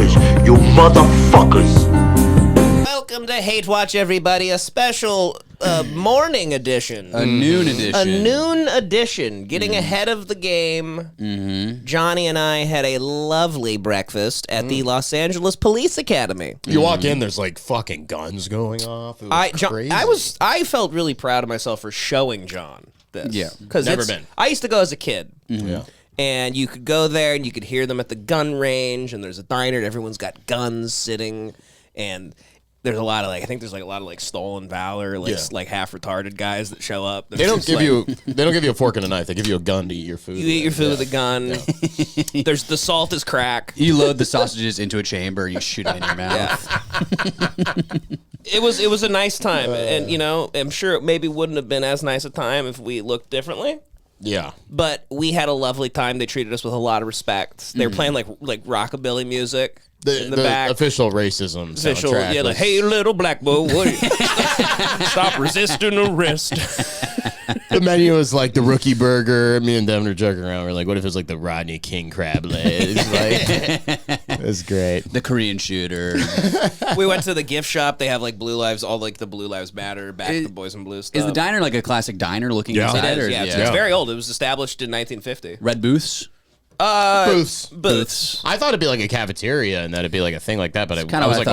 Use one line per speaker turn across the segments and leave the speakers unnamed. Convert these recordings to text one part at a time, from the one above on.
English, you motherfuckers.
Welcome to Hate Watch, everybody. A special morning edition.
A noon edition.
A noon edition. Getting ahead of the game. Johnny and I had a lovely breakfast at the Los Angeles Police Academy.
You walk in, there's like fucking guns going off. It was crazy.
I felt really proud of myself for showing John this.
Yeah.
Because
Never been.
I used to go as a kid.
Yeah.
And you could go there and you could hear them at the gun range, and there's a diner and everyone's got guns sitting, and there's a lot of a lot of stolen valor, like half retarded guys that show up.
They don't give you a fork and a knife. They give you a gun to eat your food.
You eat your food with a gun. Yeah. There's the salt is crack.
You load the sausages into a chamber and you shoot it in your mouth.
Yeah. It was a nice time, and I'm sure it maybe wouldn't have been as nice a time if we looked differently.
Yeah.
But we had a lovely time. They treated us with a lot of respect. They were playing like rockabilly music. In the back.
Official racism soundtrack.
Yeah, like, hey, little black boy, stop resisting arrest.
The menu was like the rookie burger. Me and Devin were joking around. We're like, what if it was like the Rodney King crab legs? It was great.
The Korean shooter.
We went to the gift shop. They have like Blue Lives, all like the Blue Lives Matter, back to Boys in Blue stuff.
Is the diner like a classic diner looking inside?
Yeah, it's very old. It was established in 1950.
Red booths?
Booths. I thought it'd be like a cafeteria and that it'd be like a thing like that, but I was like,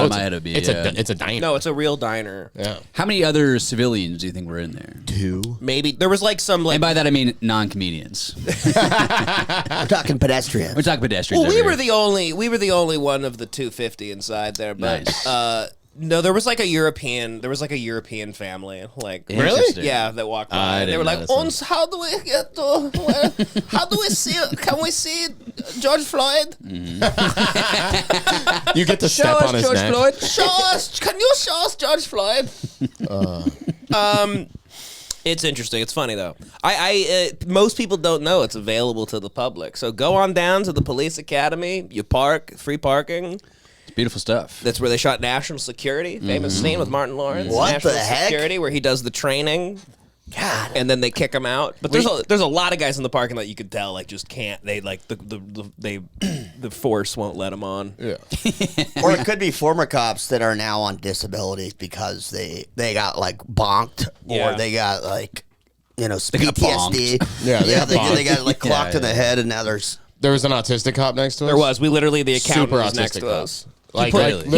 it's a diner.
No, it's a real diner.
Yeah.
How many other civilians do you think were in there?
2.
Maybe there was like some
and by that I mean non-comedians.
We're talking pedestrians.
We're talking pedestrians.
Well, we were the only one of the 250 inside there, but
nice.
No, there was like a European family, like
really,
yeah, that walked by. They were like, "Ons, how do we get to? How do we see? Can we see George Floyd?
You get to step on his
George
neck.
Floyd. Show us. Can you show us George Floyd? It's interesting. It's funny though. Most people don't know it's available to the public. So go on down to the police academy. You park, free parking.
Beautiful stuff.
That's where they shot National Security, famous scene with Martin Lawrence.
What
National
the heck?
Security, where he does the training.
God.
And then they kick him out. But there's a lot of guys in the parking lot you could tell just can't. They like the force won't let them on.
Yeah.
Or it could be former cops that are now on disability because they got like bonked or they got like PTSD. They got like clocked in the head, and now there
was an autistic cop next to us.
There was. We literally the accountant
Super
was next
autistic
to
cop.
us.
He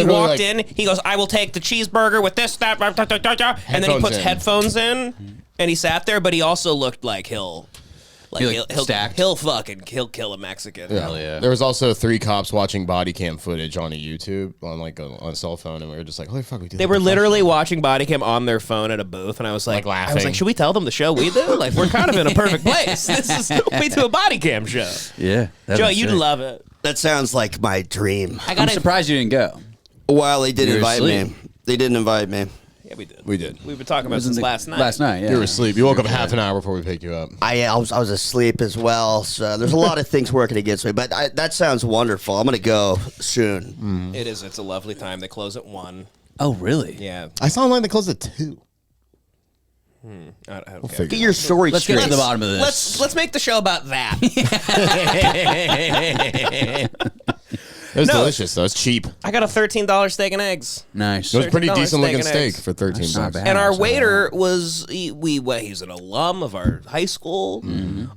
walked in. He goes, "I will take the cheeseburger with this, that," and then he puts headphones in, and he sat there. But he also looked like he'll kill a Mexican.
Yeah.
Hell yeah.
There was also 3 cops watching body cam footage on a YouTube on a cell phone, and we were just like, "Holy fuck, we did."
They were literally watching body cam on their phone at a booth, and I was like
laughing.
"Should we tell them the show we do? Like, we're kind of in a perfect place. We do a body cam show."
Yeah.
Joe, you'd love it.
That sounds like my dream.
I'm surprised you didn't go.
Well, they did
You were
invite
asleep.
me. They did invite me.
Yeah, we did.
We did.
We've been talking about it since last night.
Last night, yeah.
You were asleep. You woke up half an hour before we picked you up.
I was asleep as well, so there's a lot of things working against me. But that sounds wonderful. I'm gonna go soon.
It is. It's a lovely time. They close at 1.
Oh, really?
Yeah.
I saw online they closed at 2.
I don't
We'll figure
Get your story
Let's
straight.
get to the bottom of this.
Let's make the show about that.
It was delicious, though. It's cheap.
I got a $13 steak and eggs.
Nice.
It was pretty
$13
decent looking
steak and
steak
eggs.
for $13
not bad.
And our
So-
waiter was he's an alum of our high school,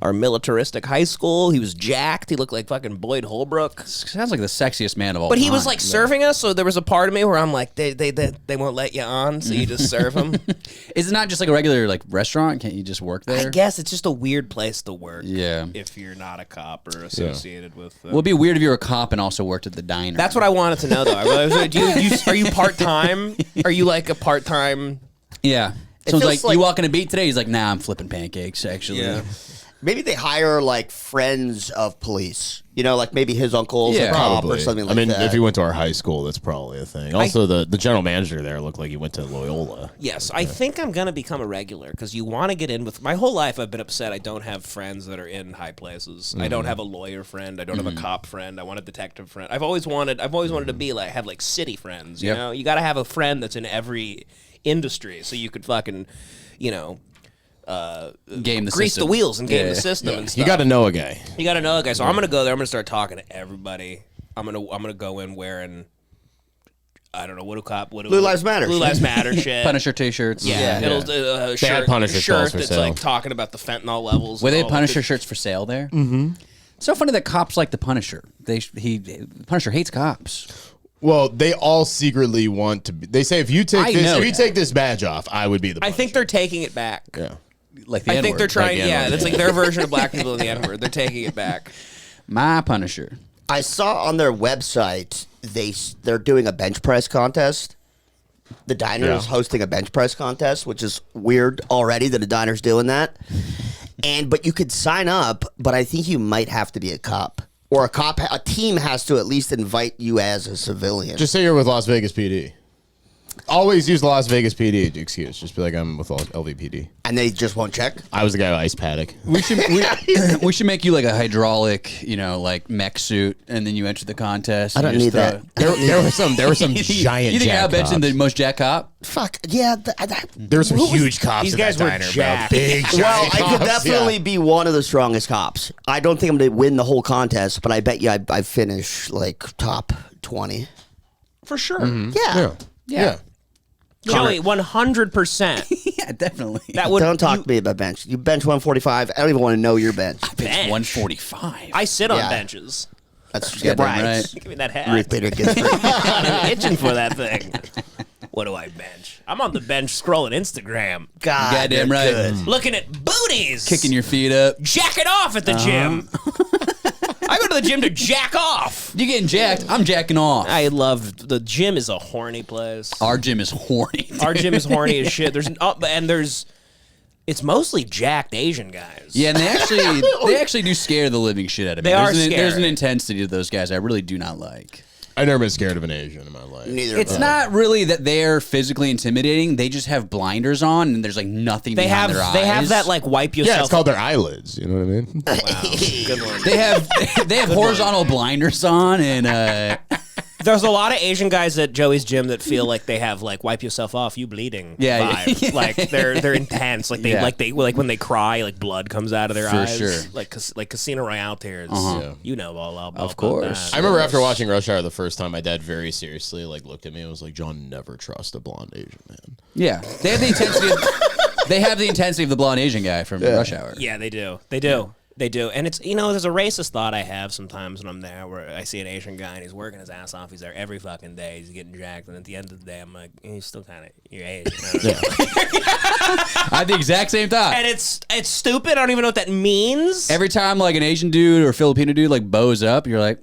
our militaristic high school. He was jacked. He looked like fucking Boyd Holbrook.
Sounds like the sexiest man of all
But
time.
he was like serving us, so there was a part of me where I'm like, they won't let you on, so you just serve them.
Is it not just like a regular like restaurant? Can't you just work there?
I guess it's just a weird place to work.
Yeah.
If you're not a cop or associated with.
Well, it'd be weird if you were a cop and also worked at the diner.
That's what I wanted to know, though. I was like, are you part time? Are you like a part time?
Yeah. Someone's
feels
like,
like-
you walking a beat today? He's like, nah, I'm flipping pancakes, actually.
Yeah.
Maybe they hire like friends of police. Like maybe his uncle's a cop or something like that.
if you went to our high school, that's probably a thing. Also, the general manager there looked like he went to Loyola.
Yes, I think I'm going to become a regular because you want to get in with... My whole life I've been upset I don't have friends that are in high places. I don't have a lawyer friend. I don't have a cop friend. I want a detective friend. I've always wanted to be like, have like city friends, you know? You got to have a friend that's in every industry so you could fucking,
Game the
grease
system.
the wheels and game the system and stuff.
You got to know a guy.
You got to know a guy. So I'm going to go there. I'm going to start talking to everybody. I'm gonna go in wearing. I don't know what
Blue Lives Matter.
Blue Lives Matter shit.
Punisher t-shirts.
Yeah, it'll
shirt
shirt that's like talking about the fentanyl levels.
Were they Punisher shirts for sale there? Mm-hmm. So funny that cops like the Punisher. Punisher hates cops.
Well, they all secretly want to be. They say if you take this badge off, I would be the Punisher.
I think they're taking it back.
Yeah.
Like the
I
N-word.
think they're trying.
Like the
Yeah,
N-word.
that's like their version of black people in the N-word. They're taking it back.
My Punisher.
I saw on their website they're doing a bench press contest. The diner is hosting a bench press contest, which is weird already that a diner's doing that. But you could sign up, but I think you might have to be a cop. Or a team has to at least invite you as a civilian.
Just say you're with Las Vegas PD. Always use the Las Vegas PD excuse. Just be like, I'm with LVPD.
And they just won't check?
I was the guy with Ice Paddock.
We should make you like a hydraulic, like mech suit, and then you enter the contest.
I don't need that.
There were some giant.
You think
jack
I'll bet
cops.
the most jack cop?
Fuck. Yeah.
There were some huge cops.
These
in
guys
that
were
diner,
jacked.
bro. Big
Well,
giant
I could
cops,
definitely
yeah.
be one of the strongest cops. I don't think I'm going to win the whole contest, but I bet you I finish like top 20.
For sure.
Yeah.
Yeah.
Joey, 100%.
Yeah, definitely.
That would.
Don't talk to me about bench. You bench 145. I don't even want to know your bench.
bench.
145.
I sit on
Yeah.
benches.
That's
Yeah,
right.
right.
Give me that hat.
Ruth Bader Ginsburg.
I'm itching for that thing. What do I bench? I'm on the bench scrolling Instagram,
God,
Goddamn
they're
right.
good.
looking at booties,
Kicking your feet up.
jacking off at the gym. I go to the gym to jack off.
You getting jacked? I'm jacking off.
I love the gym. Is a horny place.
Our gym is horny. Dude.
Our gym is horny as shit. It's mostly jacked Asian guys.
Yeah, and they actually do scare the living shit out of me.
They are
There's an
scary.
intensity to those guys I really do not like.
I've never been scared of an Asian in my life.
Neither
It's
of them.
not really that they're physically intimidating. They just have blinders on, and there's like nothing
They
behind
have
their eyes.
they have that like wipe yourself.
Yeah, it's called their eyelids. You know what I mean?
Wow, good one.
They have horizontal blinders on, and
There's a lot of Asian guys at Joey's gym that feel like they have like wipe yourself off, you bleeding
Yeah,
vibe.
yeah.
Like they're intense. Like they
Yeah.
like when they cry, like blood comes out of their
For
eyes.
sure.
Like Casino Royale tears.
Yeah.
You know all about
Of course.
that.
I remember after watching Rush Hour the first time, my dad very seriously looked at me and was like, "John, never trust a blonde Asian man."
yeah, they have the intensity. They have the intensity of the blonde Asian guy from Rush Hour.
Yeah, they do. They do. They do. And it's, there's a racist thought I have sometimes when I'm there where I see an Asian guy and he's working his ass off. He's there every fucking day. He's getting jacked. And at the end of the day, I'm like, he's still kind of, you're Asian. I don't know.
I had the exact same thought.
And it's stupid. I don't even know what that means.
Every time like an Asian dude or Filipino dude like bows up, you're like,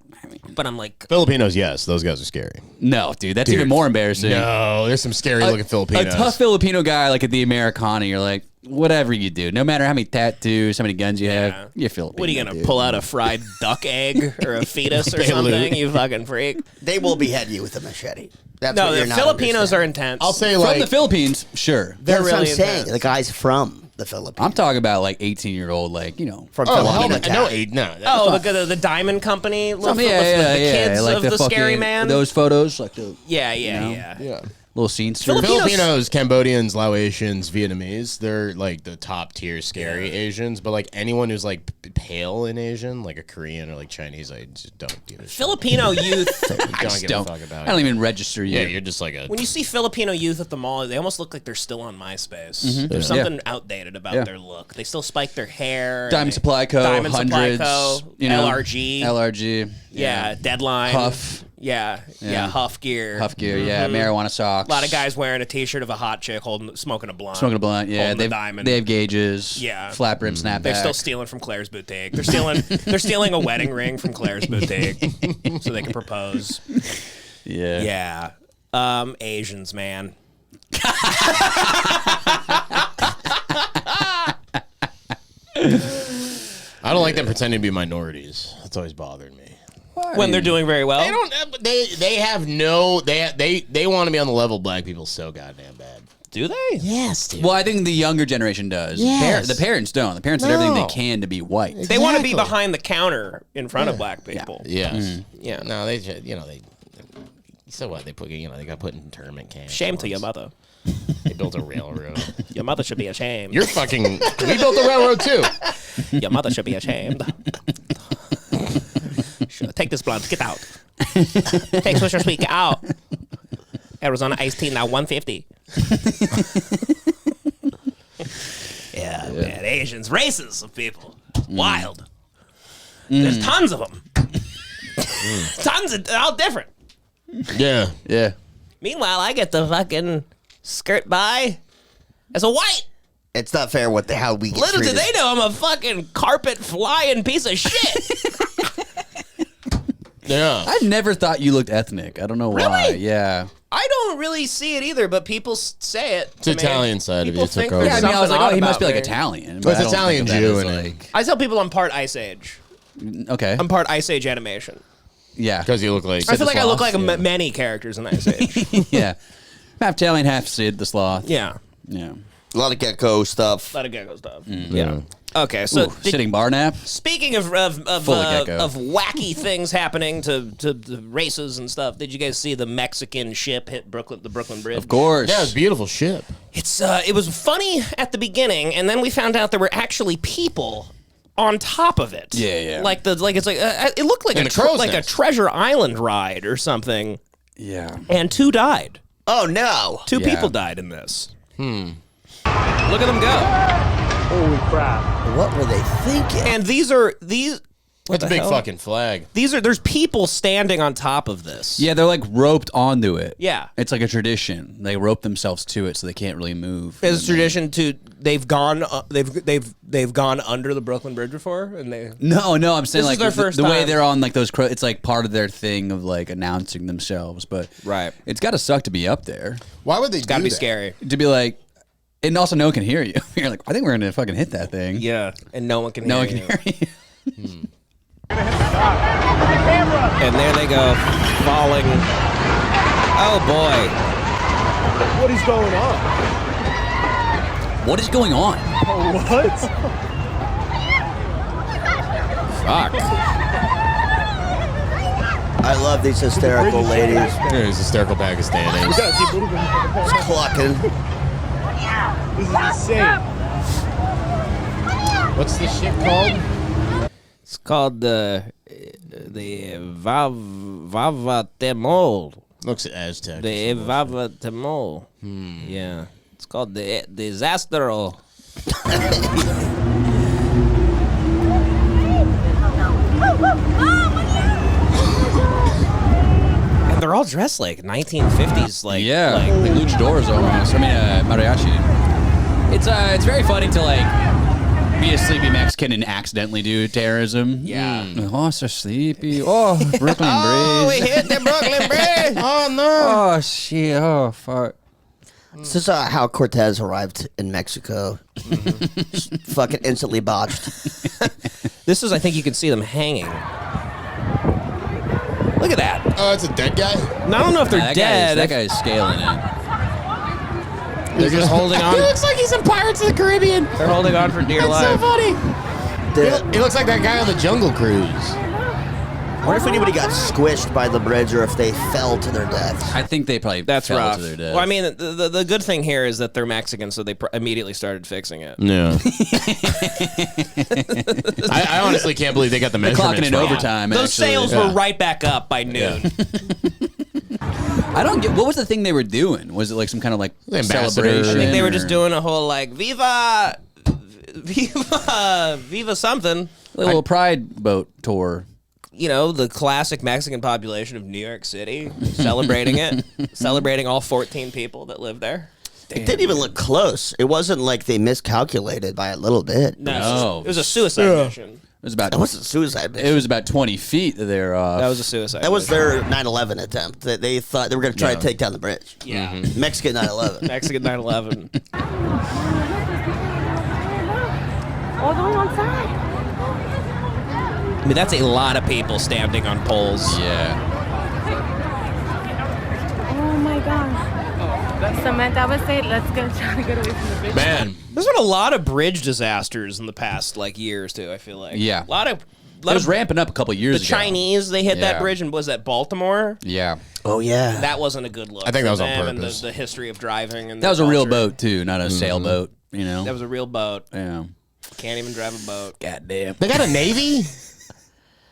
But I'm like,
Filipinos, yes, those guys are scary.
no, dude, that's even more embarrassing.
No, there's some scary looking Filipinos.
A tough Filipino guy like at the Americana, you're like, whatever you do, no matter how many tattoos, how many guns you
Yeah.
have, you're Filipino.
what are you going to
dude.
pull out a fried duck egg or a fetus or
Balut.
something? You fucking freak.
They will behead you with a machete. That's
No,
what
the
you're not
Filipinos are
understanding.
intense.
I'll say
From the Philippines, sure.
That's what I'm
really
saying.
intense.
The guy's from the Philippines.
I'm talking about like 18-year-old, like,
from
Oh, hell
Filipino
no,
town.
no.
the Diamond Company.
yeah,
the
yeah,
kids
like
of the Scary
fucking-
Man.
Those photos, like the
yeah.
Yeah.
little scenes.
Filipinos, Cambodians, Laotians, Vietnamese, they're like the top tier scary Asians. But like anyone who's like pale in Asian, like a Korean or like Chinese, I just don't give a shit.
Filipino youth.
Don't give a fuck about
I don't
it.
even register you.
Yeah, you're just like a.
When you see Filipino youth at the mall, they almost look like they're still on MySpace. There's
Yeah.
something outdated about
Yeah.
their look. They still spike their hair.
Diamond Supply Co.
Diamond
hundreds,
Supply Co. LRG.
LRG.
Yeah, Deadline.
Huff.
Yeah, Huff gear.
Huff gear. Yeah, marijuana socks.
A lot of guys wearing a T-shirt of a hot chick smoking a blunt.
smoking a blunt. Yeah,
holding the
they
diamond.
have gauges.
Yeah.
flat brim snapback.
They're still stealing from Claire's boutique. They're stealing a wedding ring from Claire's boutique so they can propose.
Yeah.
Yeah. Asians, man.
I don't like them pretending to be minorities. That's always bothered me.
When they're doing very well.
They don't. They have no. They want to be on the level of black people so goddamn bad.
Do they?
Yes, dude.
Well, I think the younger generation does.
Yes.
The parents don't. The parents do everything they
No.
can to be white.
They want to be
Exactly.
behind the counter in front of black people.
Yes.
Yeah.
No, they just, they. So what? They put they got put in internment camps.
Shame to your mother.
They built a railroad.
Your mother should be ashamed.
You're fucking. We built the railroad too.
Your mother should be ashamed. Take this blunt. Get out. Take Swisher Sweet. Get out. Arizona iced tea now 150. Yeah, man. Asians, races of people. Wild. There's tons of them. Tons of, they're all different.
Yeah.
Yeah.
Meanwhile, I get to fucking skirt by as a white.
It's not fair how we get
Little do
treated.
they know I'm a fucking carpet flying piece of shit.
Yeah.
I never thought you looked ethnic. I don't know why.
Really?
Yeah.
I don't really see it either, but people say it.
It's Italian side of you took over.
Yeah, I mean, I was like,
Something
oh, he
odd
must be like
about me.
Italian.
Well, it's
but I don't
Italian
think of
Jew
that as,
in it.
like,
I tell people I'm part Ice Age.
okay.
I'm part Ice Age animation.
Yeah.
Because you look like.
I feel like I look like
yeah.
many characters in Ice Age.
Yeah. Half Italian, half Sid the Sloth.
Yeah.
Yeah.
A lot of gecko stuff.
A lot of gecko stuff.
Yeah.
Okay, so
Ooh, sitting bar nap.
speaking of
gecko.
wacky things happening to the races and stuff, did you guys see the Mexican ship hit the Brooklyn Bridge?
Of course.
Yeah, it's a beautiful ship.
It was funny at the beginning, and then we found out there were actually people on top of it.
Yeah, yeah.
It looked like
In
a
the crow's
like a
nest.
Treasure Island ride or something,
Yeah.
and 2 died.
Oh no!
2
Yeah.
people died in this. Look at them go.
What were they thinking?
And these.
That's a big fucking flag.
There's people standing on top of this.
Yeah, they're like roped onto it.
Yeah.
It's like a tradition. They rope themselves to it so they can't really move.
It's a tradition they've gone under the Brooklyn Bridge before, and they.
No, I'm saying
This is
like
their
the,
first
the way
time.
they're on like those it's like part of their thing of like announcing themselves, but
Right.
it's got to suck to be up there.
Why would they
Gotta
do
be
that?
scary.
To be like and also no one can hear you. You're like, I think we're going to fucking hit that thing.
Yeah, and no one can.
No
hear
one can
you.
hear you.
And there they go, falling. Oh boy!
What is going on?
What is going on?
What?
Fuck!
I love these hysterical ladies.
Yeah, these hysterical Pakistanis.
Yeah, keep moving.
Just clucking.
This is insane.
What's this shit called?
It's called the Vavatemol.
Looks Aztec.
The Vavatemol. Yeah, it's called the Disastero. And they're all dressed like 1950s, like
Yeah,
like
like luchadors almost. I mean, mariachi. It's very funny to like be a sleepy Mexican and accidentally do terrorism.
Yeah.
Oh, so sleepy. Oh, Brooklyn
Oh, we
Bridge.
hit the Brooklyn Bridge.
Oh no!
Oh shit. Oh fuck.
This is how Cortez arrived in Mexico. Just fucking instantly botched.
This is, I think you can see them hanging. Look at that.
Oh, it's a dead guy.
And I don't know if they're
That
dead.
That guy's scaling it.
They're just holding on.
like he's in Pirates of the Caribbean.
They're holding on for dear life.
funny.
The-
He looks like that guy on the Jungle Cruise.
I wonder if anybody got squished by the bridge or if they fell to their deaths.
I think they probably
That's
fell
rough.
to their death.
Well, I mean, the good thing here is that they're Mexican, so they immediately started fixing it.
Yeah. I honestly can't believe they got the
they're
measurements
clocking in
wrong.
overtime.
Those
actually.
sales were right back up by noon.
I don't get. What was the thing they were doing? Was it like some kind of like
The ambassador.
celebration?
I think they were
or-
just doing a whole like Viva something.
a little pride boat tour.
You know, the classic Mexican population of New York City, celebrating it, celebrating all 14 people that live there.
It didn't even look close. It wasn't like they miscalculated by a little bit.
No, it was a suicide mission.
It was about.
That wasn't suicide.
It was about 20 feet that they're off.
That was a suicide.
That was
mission.
their 9/11 attempt. They thought they were going to try to take down the bridge.
Yeah.
Mexican 9/11.
Mexican 9/11.
All going on side.
I mean, that's a lot of people standing on poles.
Yeah.
Oh my gosh. Samantha, I would say let's try to get away from the bridge.
Man,
There's been a lot of bridge disasters in the past like years too. I feel like
Yeah.
a lot of
It was ramping up a couple years
the
ago.
Chinese. They hit that
Yeah.
bridge and was that Baltimore?
Yeah.
Oh yeah.
That wasn't a good look.
I think that
for
was on
them and
purpose.
the history of driving and
That
the
was a real
culture.
boat too, not a sailboat. You know.
That was a real boat.
Yeah.
Can't even drive a boat.
Goddamn.
they got a navy.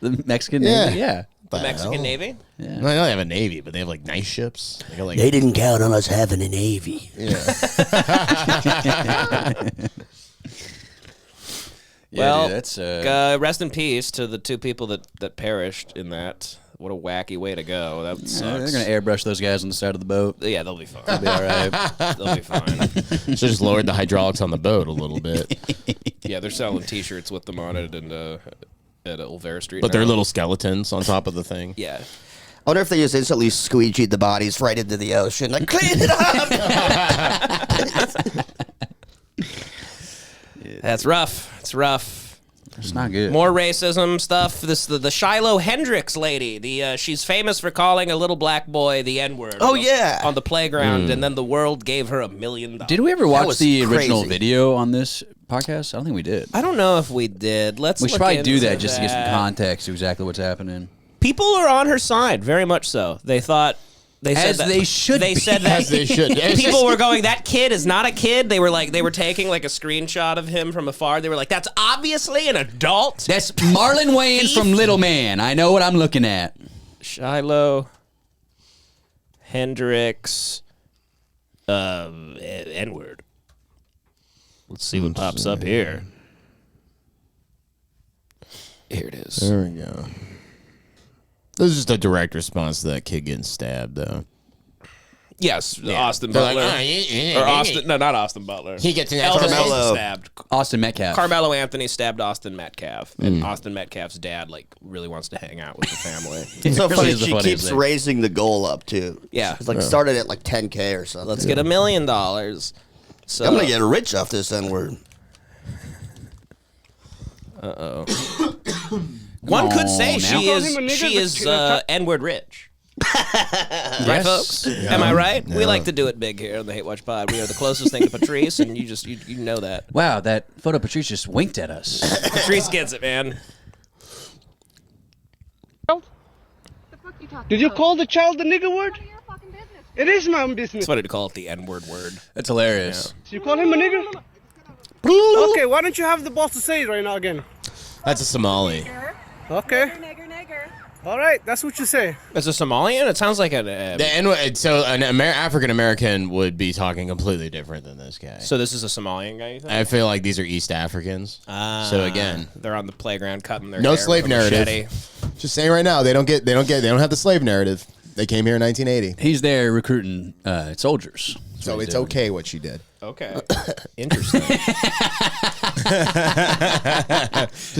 The Mexican Navy? Yeah.
The Mexican Navy?
Yeah.
Well, they don't have a navy, but they have like nice ships. They, got, like,
They didn't count on us having a navy.
yeah.
Well,
dude, that's
rest in peace to the 2 people that perished in that. What a wacky way to go. That sucks.
they're gonna airbrush those guys on the side of the boat.
Yeah, they'll be fine.
They'll be all right.
They'll be fine.
Should just lowered the hydraulics on the boat a little bit.
Yeah, they're selling T-shirts with them on it and at Olvera Street.
But they're
now.
little skeletons on top of the thing.
Yeah.
I wonder if they just instantly squeegeed the bodies right into the ocean. Like, clean it up!
That's rough. It's rough.
It's not good.
More racism stuff. The Shiloh Hendrix lady. She's famous for calling a little black boy the N-word.
Oh, yeah.
On the playground, and then the world gave her $1 million.
Did we ever watch
was
the original
crazy.
video on this podcast? I don't think we did.
I don't know if we did.
We should probably do that just to get some context to exactly what's happening.
People are on her side, very much so. They thought. They said
As
that,
they should
They
be.
said that.
As they should.
People were going, that kid is not a kid. They were taking like a screenshot of him from afar. They were like, that's obviously an adult.
That's Marlon Wayans from Little Man. I know what I'm looking at.
Shiloh Hendrix N-word. Let's see what pops up here. Here it is.
There we go. This is just a direct response to that kid getting stabbed, though.
Yes, Austin
They're
Butler.
like,
Or Austin, no, not Austin Butler.
He gets an
Elvis
extra
Carmelo.
stabbed.
Austin Metcalf.
Carmelo Anthony stabbed Austin Metcalf, and Austin Metcalf's dad really wants to hang out with the family.
It's so
Really
funny.
is the
She
funniest
keeps
thing.
raising the goal up, too.
Yeah.
It's like started at like 10K or something.
Let's get $1 million. So
I'm going to get rich off this N-word.
one could say
now.
she
Call him a nigger,
she is
but-
N-word rich. Right, folks? Am I right? We like to do it big here on the Hate Watch Pod. We are the closest thing to Patrice, and you know that.
Wow, that photo Patrice just winked at us.
Patrice gets it, man.
Did you call the child the nigger word? It is my own
It's
business.
funny to call it the N-word word.
That's hilarious.
You call him a nigger? Okay, why don't you have the balls to say it right now again?
That's a Somali.
Okay. All right, that's what you say.
As a Somalian, it sounds like an.
So an African American would be talking completely different than this guy.
So this is a Somalian guy. You think?
I feel like these are East Africans. So again,
They're on the playground cutting their
no
hair
slave
with a
narrative.
machete.
Just saying right now, they don't have the slave narrative. They came here in 1980,
He's there recruiting soldiers. That's
so
what he's
it's
doing.
okay what she did.
Okay, interesting.
Just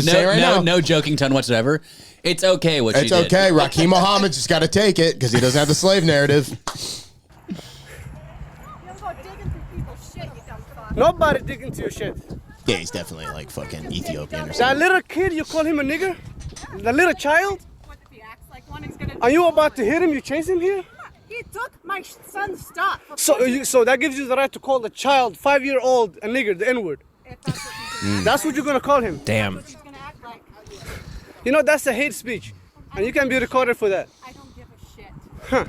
saying right now.
No joking ton whatsoever. It's okay what she
It's
did.
okay. Raheem Muhammad just got to take it because he doesn't have the slave narrative.
Nobody dig into your shit.
Yeah, he's definitely like fucking Ethiopian or
That
something.
little kid, you call him a nigger? The little child? Are you about to hit him? You chase him here?
He took my son's stuff.
So that gives you the right to call the child, 5-year-old, a nigger, the N-word.
If that's what he's gonna,
That's what you're gonna call him.
Damn.
he's gonna act like.
You know, that's a hate speech. And you can be recorded for that.
I don't give a shit.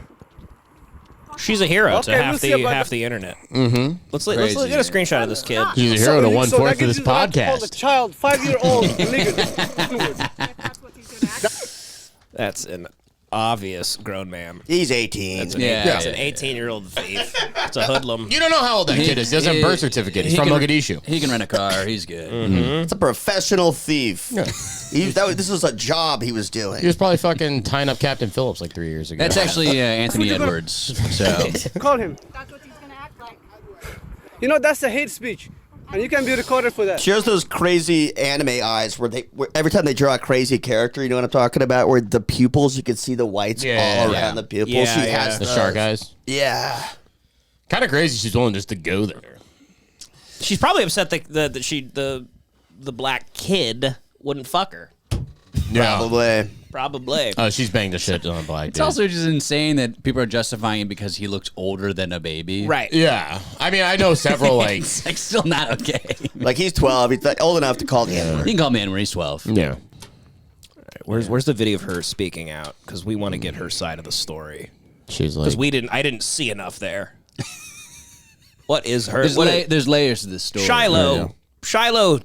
She's a hero
Okay,
to half
we'll see about
the internet. Mm-hmm. Let's get a screenshot of this kid.
He's a hero to
So
1/4
that
of
gives
this
you the right to call the
podcast.
child, 5-year-old, a nigger. N-word.
If that's what he's gonna act
That's an obvious grown man.
He's 18.
It's an,
Yeah.
it's an 18-year-old thief. It's a hoodlum.
You don't know how old that kid is. He doesn't have a birth certificate. He's from Mogadishu.
He can rent a car. He's good.
It's a professional thief. This was a job he was doing.
He was probably fucking tying up Captain Phillips like 3 years ago.
That's actually Anthony Edwards. So
Call him.
That's what he's gonna act like.
You know, that's a hate speech. And you can be recorded for that.
She has those crazy anime eyes where every time they draw a crazy character, you know what I'm talking about? Where the pupils, you can see the whites all around the pupils.
Yeah,
she
yeah.
has
the
those.
shark eyes.
Yeah.
Kind of crazy. She's willing just to go there.
She's probably upset that the black kid wouldn't fuck her.
Probably.
Probably.
Oh, she's banged the shit on a black
it's
dude.
also just insane that people are justifying him because he looks older than a baby.
Right.
Yeah. I mean, I know several like.
It's like still not okay.
Like he's 12. He's like old enough to call the
You
N-word.
can call me in when he's 12.
Yeah.
Where's the video of her speaking out? Because we want to get her side of the story.
She's like.
Because I didn't see enough there. What is her?
There's layers to this story.
Shiloh.
Yeah.
Shiloh.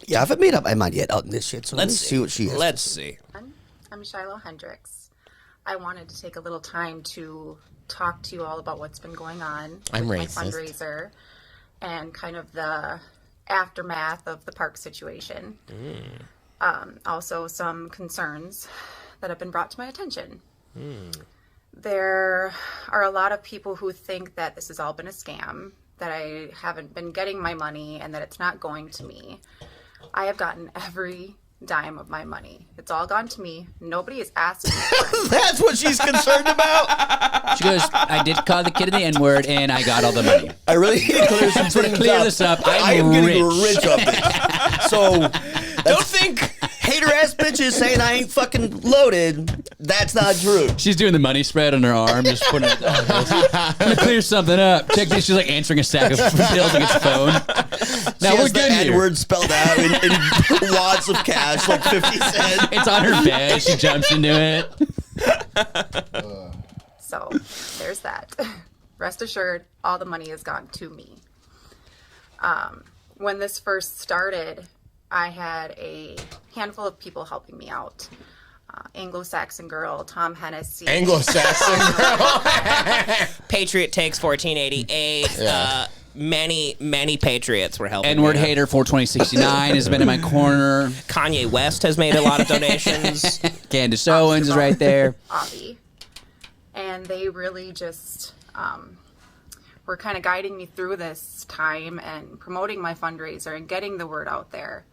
Yeah, I haven't made up my mind yet on this shit, so let's see what she has.
Let's see.
I'm Shiloh Hendrix. I wanted to take a little time to talk to you all about what's been going on with my fundraiser and kind of the aftermath of the park situation. Also, some concerns that have been brought to my attention. There are a lot of people who think that this has all been a scam, that I haven't been getting my money, and that it's not going to me. I have gotten every dime of my money. It's all gone to me. Nobody is asking me.
That's what she's concerned about?
She goes, I did call the kid in the N-word, and I got all the money.
I really need to clear some things
Clear this up.
I am getting rich off this. So,
Don't think
hater-ass bitches saying I ain't fucking loaded. That's not true.
She's doing the money spread on her arm, just putting it down. I'm gonna clear something up. Check this. She's like answering a stack of bills like it's a phone. Now we're good here.
N-word spelled out in wads of cash, like 50 cents.
It's on her bed. She jumps into it.
So there's that. Rest assured, all the money has gone to me. When this first started, I had a handful of people helping me out. Anglo-Saxon Girl, Tom Hennessy.
Anglo-Saxon Girl.
Patriot Takes 1488.
Yeah.
Many patriots were helping.
N-word
me out.
hater 42069 has been in my corner.
Kanye West has made a lot of donations.
Candace Owens is right there.
Avi. And they really just were kind of guiding me through this time and promoting my fundraiser and getting the word out there.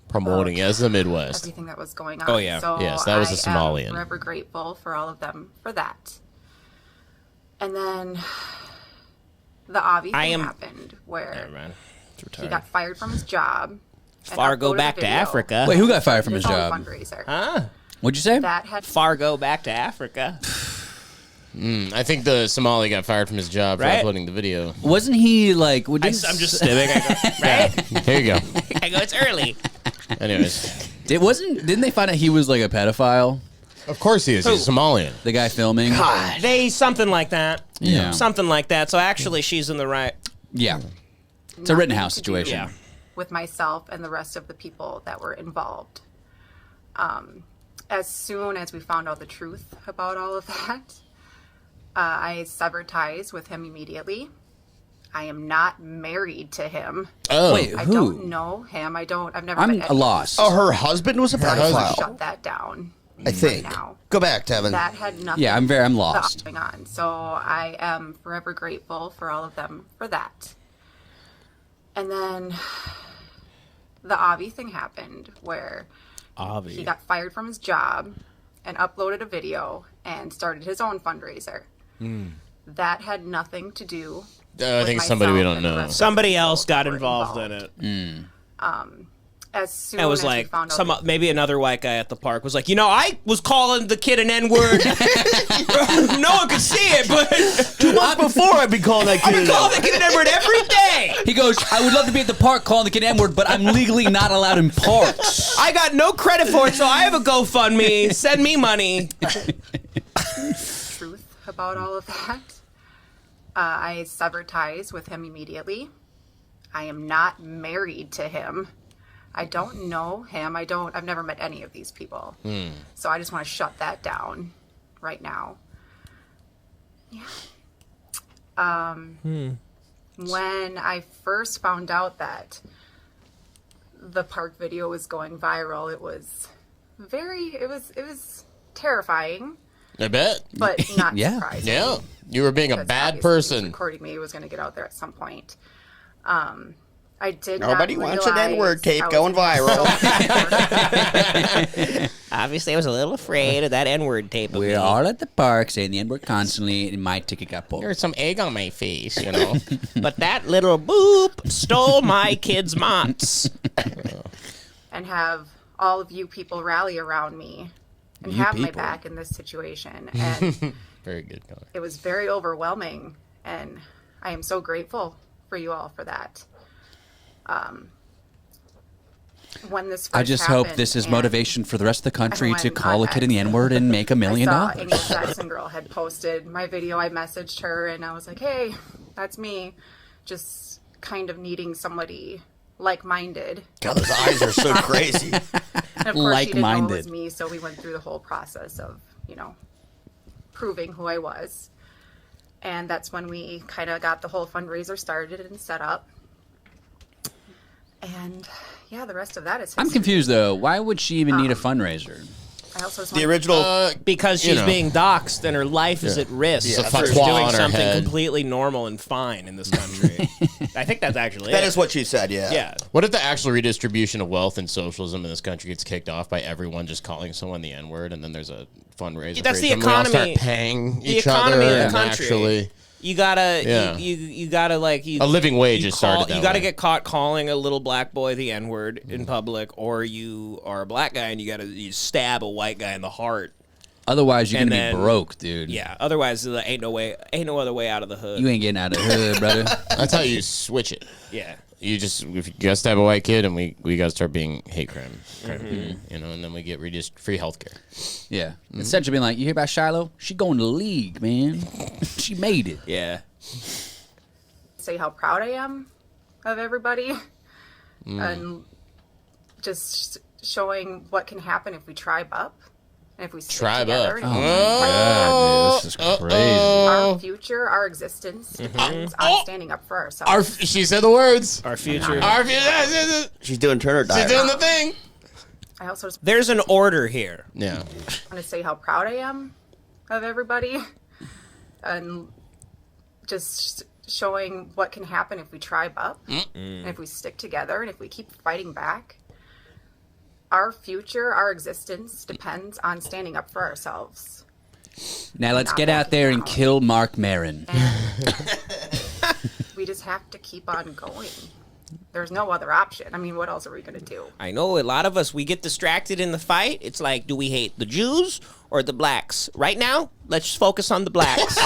Promoting as the Midwest.
Everything that was going on.
Oh, yeah.
So
Yes, that was a
I
Somalian.
am forever grateful for all of them for that. And then the Avi thing happened where he got fired from his job.
Fargo back to Africa.
Wait, who got fired from his job?
Fundraiser.
Huh?
What'd you say?
That had
Fargo back to Africa.
I think the Somali got fired from his job for
Right.
uploading the video.
Wasn't he like?
I'm just stimming. Right?
Here you go.
I go, it's early.
Anyways.
Didn't they find out he was like a pedophile?
Of course he is. He's a Somalian.
The guy filming.
Something like that.
Yeah.
Something like that. So actually, she's in the right.
Yeah. It's a Rittenhouse situation.
Yeah.
with myself and the rest of the people that were involved. As soon as we found out the truth about all of that, I severed ties with him immediately. I am not married to him.
Oh,
wait,
I
who?
don't know him. I've never
I'm
met anyone.
lost.
Oh, her husband was a pedophile.
Shut that down.
I think.
Now.
Go back, Devan.
That had nothing.
Yeah, I'm lost.
Going on. So I am forever grateful for all of them for that. And then the Avi thing happened where he got fired from his job and uploaded a video and started his own fundraiser. That had nothing to do
I think somebody we don't know.
Somebody else got involved in it.
As soon
It was
as
like
we found out
maybe another white guy at the park was like, I was calling the kid an N-word. No one could see it, but
2 months before I'd be calling that kid.
I've been calling the kid an N-word every day.
He goes, I would love to be at the park calling the kid N-word, but I'm legally not allowed in parks.
I got no credit for it, so I have a GoFundMe. Send me money.
truth about all of that. I severed ties with him immediately. I am not married to him. I don't know him. I've never met any of these people. So I just want to shut that down right now. Yeah. When I first found out that the park video was going viral, it was terrifying,
I bet.
but not
Yeah.
surprising.
Yeah. You were being a
Because
bad
obviously he was
person.
recording me was going to get out there at some point. I did
Nobody
not
wants an
realize
N-word tape
I was
going viral.
Obviously, I was a little afraid of that N-word tape. Of
We're
me.
all at the park saying the N-word constantly, and my ticket got pulled.
There's some egg on my face,
But that little boop stole my kid's mots.
and have all of you people rally around me and
You
have my
people.
back in this situation. And
Very good color.
it was very overwhelming. And I am so grateful for you all for that. When this first
I just hope
happened
this is
and
motivation for the rest of the country to
everyone
call a kid in the N-word and make $1 million.
I saw Anglo-Saxon Girl had posted my video. I messaged her and I was like, hey, that's me. Just kind of needing somebody like-minded.
God, those eyes are so crazy.
And of course, he didn't know it was
Like-minded.
me, so we went through the whole process of, proving who I was. And that's when we kind of got the whole fundraiser started and set up. And yeah, the rest of that is history.
I'm confused though. Why would she even need a fundraiser?
I also just
The
want-
original.
Because she's being doxxed and her life is at risk
Yeah,
for
fatwa
doing
on her
something
head.
completely normal and fine in this country. I think that's actually
That
it.
is what she said. Yeah.
Yeah.
What if the actual redistribution of wealth and socialism in this country gets kicked off by everyone just calling someone the N-word, and then there's a fundraiser?
That's
for
the
each other? We all
economy-
start paying
the
each
economy
other
of the
and
country.
actually.
You gotta,
Yeah.
you gotta like you.
A living wage
you
is started that
You gotta
way.
get caught calling a little black boy the N word in public, or you are a black guy and you stab a white guy in the heart.
Otherwise, you're
And
gonna
then-
be broke, dude.
Yeah. Otherwise, there ain't no other way out of the hood.
You ain't getting out of the hood, brother.
That's how you switch it.
Yeah.
You just if you gotta stab a white kid, and we gotta start being hate crime, and then we get free healthcare.
Yeah. Instead of being like, you hear about Shiloh? She going to the league, man. She made it.
Yeah.
say how proud I am of everybody and just showing what can happen if we tribe up and if we stick
Tribe
together.
up.
And
Oh
if
my
we fight together.
God, dude, this is crazy.
Our future, our existence depends on standing up for ourselves.
She said the words.
Our future.
She's doing Turner
She's
diet.
doing the thing.
I also just
There's an order here.
Yeah.
want to say how proud I am of everybody and just showing what can happen if we tribe up and if we stick together and if we keep fighting back. Our future, our existence depends on standing up for ourselves.
Now let's get out there and kill Mark Maron.
We just have to keep on going. There's no other option. I mean, what else are we going to do?
I know a lot of us, we get distracted in the fight. It's like, do we hate the Jews or the blacks? Right now, let's just focus on the blacks.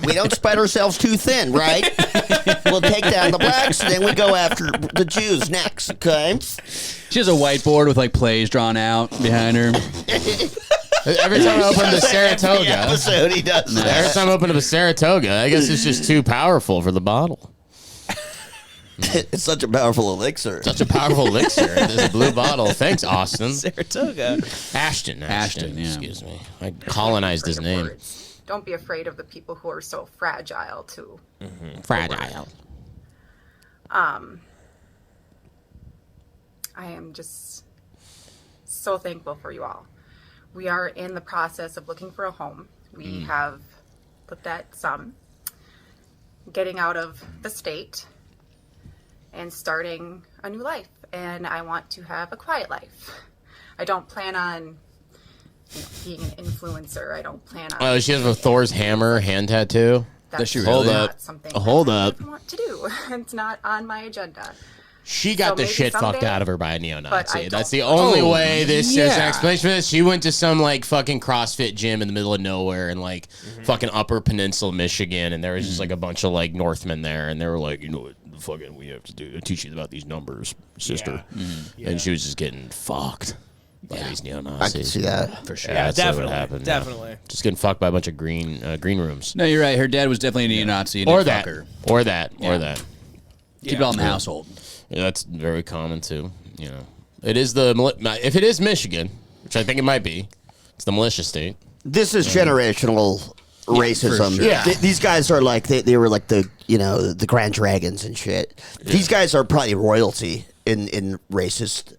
We don't spread ourselves too thin, right? We'll take down the blacks, and then we go after the Jews next, okay?
She has a whiteboard with like plays drawn out behind her.
Every time I open the Saratoga,
Episode he does that.
every time I open up a Saratoga, I guess it's just too powerful for the bottle.
It's such a powerful elixir.
Such a powerful elixir. There's a blue bottle. Thanks, Austin.
Saratoga.
Ashton,
Ashton, yeah.
Excuse me. I colonized his name.
Words. Don't be afraid of the people who are so fragile, too.
Fragile.
I am just so thankful for you all. We are in the process of looking for a home. We have looked at some, getting out of the state and starting a new life. And I want to have a quiet life. I don't plan on being an influencer. I don't plan on.
Oh, she has a Thor's hammer hand tattoo.
That's
she
really?
not
Hold up.
something
Hold
I
up.
want to do. It's not on my agenda.
She got
So
the
maybe
shit fucked
someday,
out of her by a
but
neo-Nazi.
I
That's
don't-
the only
Oh,
way there's an
yeah.
explanation for this. She went to some like fucking CrossFit gym in the middle of nowhere in like fucking Upper Peninsula, Michigan, and there was just like a bunch of like Northmen there, and they were like, you know what, the fucking we have to do teach you about these numbers, sister. And she was just getting fucked by these neo-Nazis.
I can see that.
For sure.
Yeah, that's what
Definitely.
happened.
Definitely.
Just getting fucked by a bunch of green rooms.
No, you're right. Her dad was definitely a neo-Nazi. And
Or
a
that.
fucker.
Or that. Or
Yeah.
that.
Keep it all in the household.
Yeah, that's very common too. You know, it is if it is Michigan, which I think it might be, it's the militia state.
This is generational racism.
sure.
Yeah.
These guys are like they were like the Grand Dragons and shit. These guys are probably royalty in racist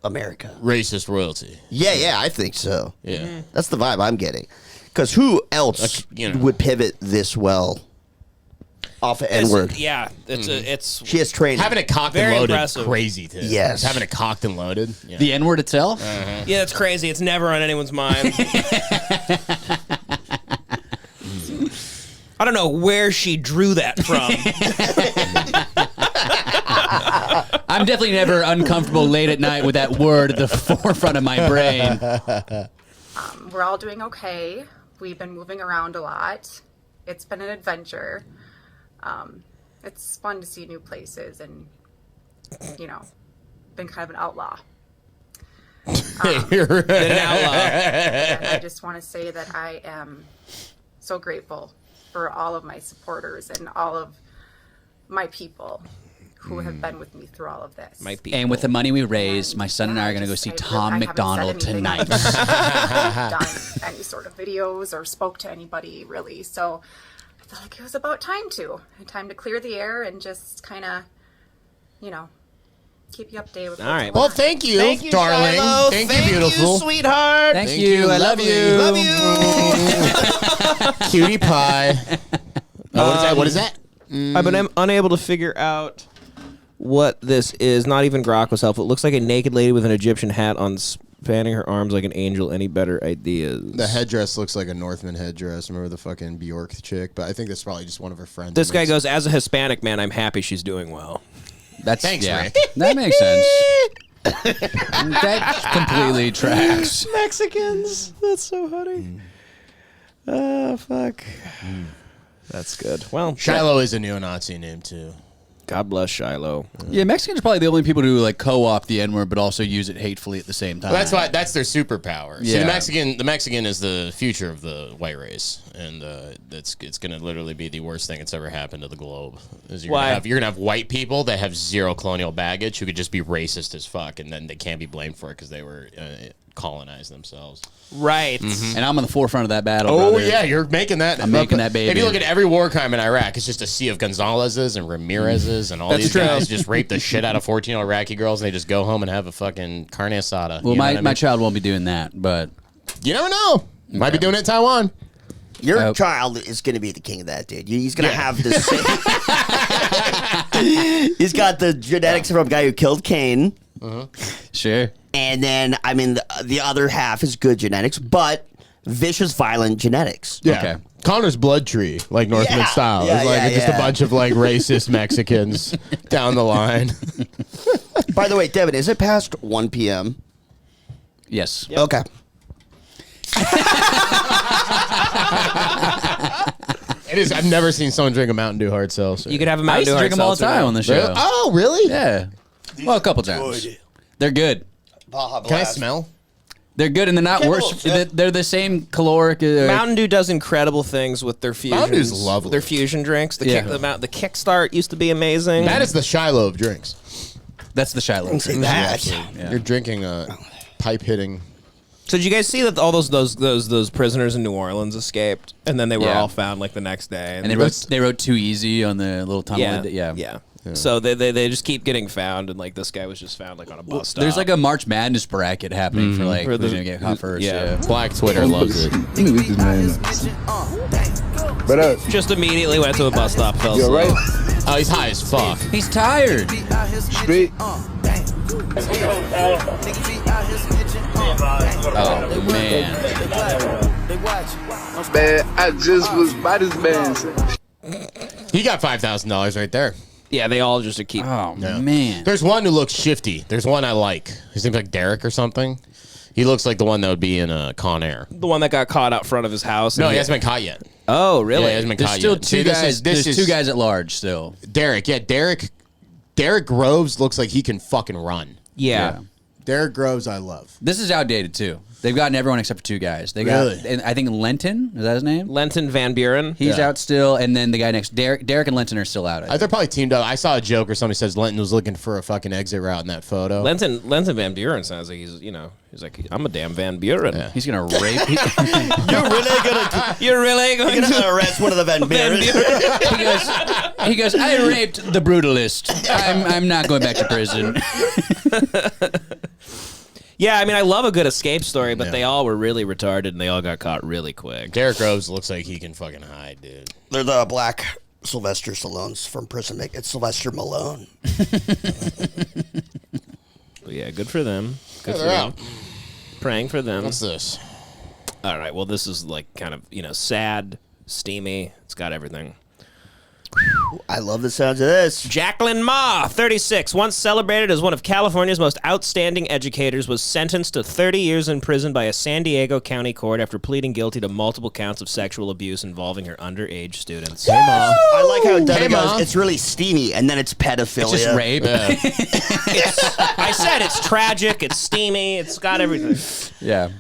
America.
Racist royalty.
Yeah, I think so.
Yeah.
That's the vibe I'm getting. Because who else
you know.
would pivot this well off of N-word?
Yeah, it's
She has training.
Having it cocked
Very
and loaded,
impressive.
crazy too.
Yes.
Just having it cocked and loaded. Yeah.
The N-word itself?
yeah, it's crazy. It's never on anyone's mind. I don't know where she drew that from.
I'm definitely never uncomfortable late at night with that word at the forefront of my brain.
We're all doing okay. We've been moving around a lot. It's been an adventure. It's fun to see new places and, been kind of an outlaw.
You're right.
An outlaw.
And I just want to say that I am so grateful for all of my supporters and all of my people who have been with me through all of this.
My people.
And with the money we raise, my son and I are going to go see Tom McDonald tonight.
I haven't done any sort of videos or spoke to anybody really, so I felt like it was about time to clear the air and just kind of, keep you updated with
all right.
Well, thank you, darling.
Shiloh.
Thank you, beautiful.
Sweetheart.
Thank you. I love you.
Love you.
Cutie pie. What is that?
I've been unable to figure out what this is. Not even Grok was helpful. It looks like a naked lady with an Egyptian hat on, spanning her arms like an angel. Any better ideas?
The headdress looks like a Northman headdress. Remember the fucking Bjork chick? But I think that's probably just one of her friends.
This guy goes, as a Hispanic man, I'm happy she's doing well.
Thanks,
Rick.
That makes sense. That completely tracks.
Mexicans. That's so funny. Fuck. That's good. Well,
Shiloh is a neo-Nazi name too.
God bless Shiloh.
Yeah, Mexicans are probably the only people who like co-opt the N-word, but also use it hatefully at the same time.
Well, that's their superpower. See,
Yeah.
the Mexican is the future of the white race, and it's going to literally be the worst thing that's ever happened to the globe. Is you're gonna have white people that have zero colonial baggage who could just be racist as fuck, and then they can't be blamed for it because they were colonized themselves.
Right.
And I'm on the forefront of that battle.
Oh
brother.
yeah, you're making that.
I'm making that baby.
If you look at every war crime in Iraq, it's just a sea of Gonzalez's and Ramirez's and all these guys just rape the shit out of 14-year-old Iraqi girls, and they just go home and have a fucking carne asada.
Well,
You know what I
my
mean?
child won't be doing that, but
You never know. Might be doing it in Taiwan.
Your child is going to be the king of that, dude. He's going to have this. He's got the genetics from a guy who killed Cain.
sure.
And then, I mean, the other half is good genetics, but vicious, violent genetics.
Yeah.
Okay.
Connor's blood tree, like Northman style.
Yeah,
it's like
yeah,
just a bunch of like racist Mexicans down the line.
By the way, Devin, is it past 1 p.m.?
Yes.
Okay.
It is. I've never seen someone drink a Mountain Dew hard seltzer.
You could have a
I
Mountain
used
Dew
to drink
hard
them all the
seltzer
time
now.
on the show.
Really? Oh, really?
Yeah. Well, a couple times. They're good.
Baja
Can I smell?
They're good, and they're not worse. They're the same caloric.
Mountain Dew does incredible things with their fusions.
Mountain Dew's lovely.
Their fusion drinks. The
Yeah.
the Kickstart used to be amazing.
That is the Shiloh of drinks.
That's the Shiloh.
Say that.
Yeah.
You're drinking a pipe hitting.
So did you guys see that all those prisoners in New Orleans escaped, and then they were
Yeah.
all found like the next day,
And they wrote "Too Easy" on the little tunnel.
yeah. So they just keep getting found, and like this guy was just found like on a bus stop.
There's like a March Madness bracket happening for like who's gonna get caught first.
yeah.
Black Twitter loves it.
just immediately went to a bus stop. Fell asleep.
right.
Oh, he's high as fuck.
He's tired.
Street.
Oh man.
Man, I just was by this man.
He got $5,000 right there.
Yeah, they all just keep.
Oh
Yeah.
man.
There's one who looks shifty. There's one I like. His name's like Derek or something. He looks like the one that would be in Con Air.
The one that got caught out front of his house.
No,
and
he hasn't been caught yet.
Oh, really?
Yeah, he hasn't been
There's
caught
still
yet.
two
See,
guys.
This
There's
is
two guys at large still.
Derek. Yeah, Derek Groves looks like he can fucking run.
Yeah.
Derek Groves, I love.
This is outdated too. They've gotten everyone except for two guys. They got,
Really?
and I think Lenton, is that his name?
Lenton Van Buren.
He's
Yeah.
out still, and then the guy next, Derek and Lenton are still out.
They're probably teamed up. I saw a joke or somebody says Lenton was looking for a fucking exit route in that photo.
Lenton Van Buren sounds like he's like, I'm a damn Van Buren.
Yeah.
He's gonna rape.
You're really going
You're going to arrest one of the Van Buren.
he goes. I raped the brutalist. I'm not going back to prison.
Yeah, I mean, I love a good escape story, but
Yeah.
they all were really retarded and they all got caught really quick.
Derek Groves looks like he can fucking hide, dude.
They're the black Sylvester Stallones from Prison Break. It's Sylvester Malone.
But yeah, good for them. Good for
they're
them.
out.
Praying for them.
What's this?
All right, well, this is like kind of, sad, steamy. It's got everything.
I love the sounds of this.
Jacqueline Ma, 36, once celebrated as one of California's most outstanding educators, was sentenced to 30 years in prison by a San Diego County court after pleading guilty to multiple counts of sexual abuse involving her underage students.
Hey, Mom.
I like how Devin
Mom.
goes, it's really steamy, and then it's pedophilia.
It's just rape.
I said it's tragic, it's steamy, it's got everything.
Yeah.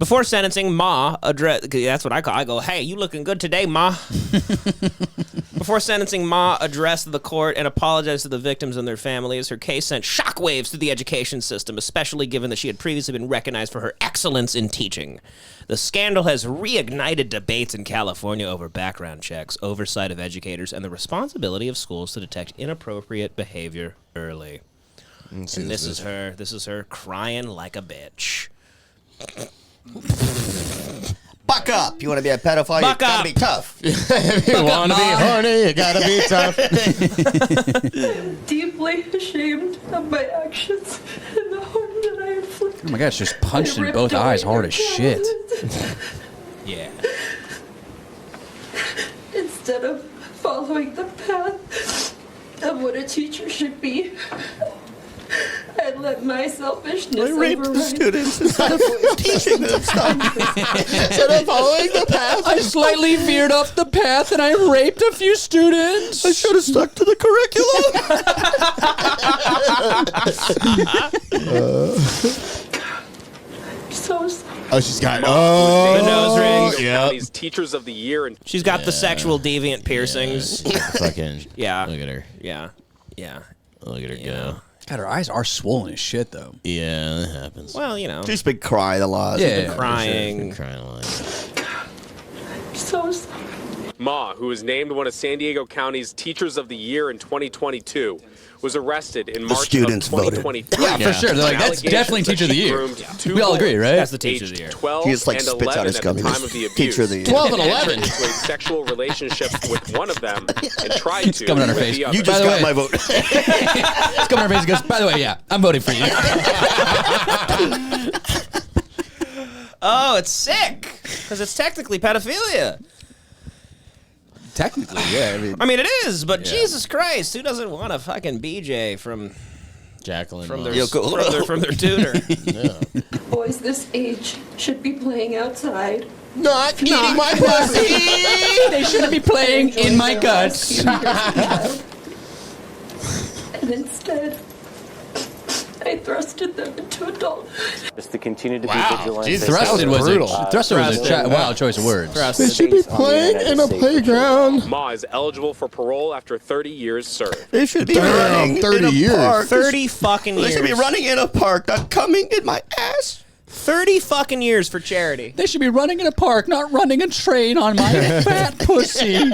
Before sentencing, Ma addressed. That's what I go, hey, you looking good today, Ma? Before sentencing, Ma addressed the court and apologized to the victims and their families. Her case sent shockwaves through the education system, especially given that she had previously been recognized for her excellence in teaching. The scandal has reignited debates in California over background checks, oversight of educators, and the responsibility of schools to detect inappropriate behavior early. And this is her crying like a bitch.
Buck up. You want to be a pedophile?
Buck
you gotta
up.
be tough.
If you want to be horny, you gotta be tough.
I'm deeply ashamed of my actions and the harm that I inflicted.
Oh my gosh, just punched in both eyes hard as shit.
Yeah.
Instead of following the path of what a teacher should be, I let my selfishness
raped the
override.
students instead of teaching them stuff. Instead of following the path,
I slightly veered off the path and I raped a few students.
I should have stuck to the curriculum.
So sorry.
Oh, she's got
the nose rings.
County's Teachers of the Year, and
She's got the sexual deviant piercings.
Fucking
Yeah.
look at her.
Yeah.
Look at her go.
God, her eyes are swollen as shit, though.
Yeah, that happens.
Well, you know.
She's been crying a lot.
Yeah,
She's been
yeah,
crying.
Been crying a lot.
So sorry.
Ma, who was named one of San Diego County's Teachers of the Year in 2022, was arrested in March of
students voted.
2023.
Yeah, for sure. They're like, that's definitely Teacher of the Year. We all agree, right?
That's the Teacher of the Year.
12
He just, like,
and
spits out
11
his
at
gum.
the time of the abuse.
Teacher of the Year.
12 and 11.
Into a sexual relationship with one of them and tried
It's
to
coming on her
with
face.
the other.
You just
By the
got
way-
my vote.
It's coming on her face and goes, by the way, yeah, I'm voting for you.
Oh, it's sick. Because it's technically pedophilia.
Technically, yeah.
I mean, it is, but Jesus Christ, who doesn't want a fucking BJ from
Jacqueline.
their,
Yo, go-
from their tutor?
Boys this age should be playing outside.
Not eating my pussy.
They shouldn't be playing in my guts.
And instead, I thrusted them into adulthood.
Just to continue to be
Wow.
vigilant.
Jesus,
Thrusted was
brutal.
a wild choice of words.
They should be playing in a playground.
Ma is eligible for parole after 30 years served.
They should be
Damn,
running
30
in a
years.
park.
30 fucking years.
They should be running in a park, not coming in my ass.
30 fucking years for charity.
They should be running in a park, not running a train on my fat pussy.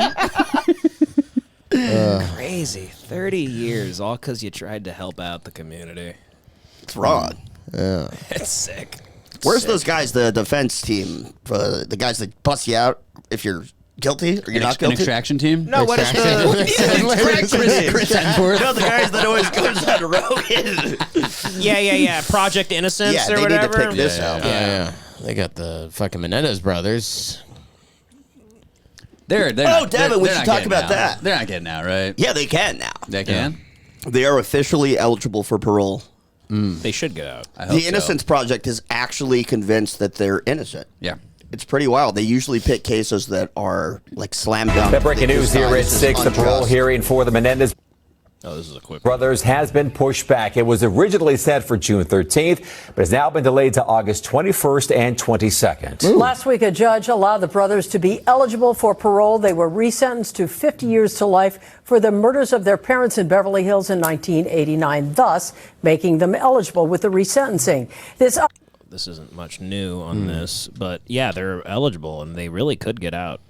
Crazy. 30 years, all because you tried to help out the community.
It's wrong.
Yeah.
It's sick.
Where's those guys, the defense team, the guys that bust you out if you're guilty or you're not
An
guilty?
extraction team?
No, what is the...
Chris Hemsworth.
No, the guys that always goes on Rogan.
Yeah. Project Innocence
Yeah,
or
they
whatever.
need to pick this out.
Yeah. They got the fucking Menendez brothers.
They're
Oh,
not,
Devin,
they're
we
not
should talk
getting
about
out.
that.
They're not getting out, right?
Yeah, they can now.
They can?
They are officially eligible for parole.
They should get out.
I hope
The
so.
Innocence Project is actually convinced that they're innocent.
Yeah.
It's pretty wild. They usually pick cases that are like slam dunk.
That breaking
They
news
just
here
thought
at
this is
6. The parole
unjust.
hearing for the Menendez
Oh, this is a quick
brothers has been pushed back. It was originally set for June 13th, but has now been delayed to August 21st and 22nd.
Last week, a judge allowed the brothers to be eligible for parole. They were resentenced to 50 years to life for the murders of their parents in Beverly Hills in 1989, thus making them eligible with the resentencing. This
isn't much new on this, but yeah, they're eligible and they really could get out.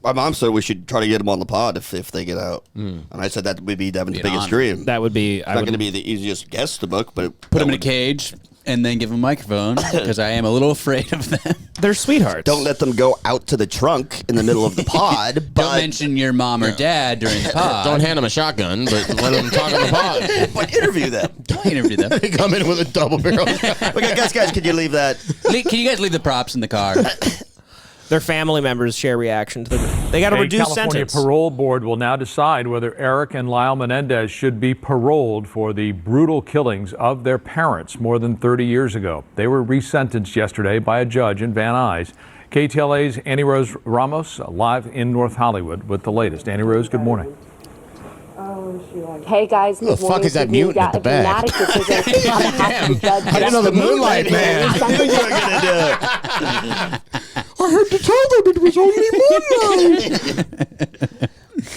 My mom said we should try to get them on the pod if they get out. And I said that would be Devin's
Be an
biggest
honor.
dream.
That would be.
It's not going to be the easiest guest to book, but
Put them in a cage and then give them a microphone because I am a little afraid of them.
They're sweethearts.
Don't let them go out to the trunk in the middle of the pod. But
Don't mention your mom or dad during the pod.
Don't hand them a shotgun, but let them talk on the pod.
but interview them.
Don't interview them.
They come in with a double barrel.
Okay, guys, can you leave that?
Can you guys leave the props in the car?
Their family members share reaction to the. They got a reduced
California
sentence.
parole board will now decide whether Eric and Lyle Menendez should be paroled for the brutal killings of their parents more than 30 years ago. They were resentenced yesterday by a judge in Van Nuys. KTLA's Annie Rose Ramos live in North Hollywood with the latest. Annie Rose, good morning.
Hey guys,
Who the fuck is that mutant at the back? I didn't know the Moonlight Man.
I knew you were gonna do it.
I had to tell them it was only Moonlight.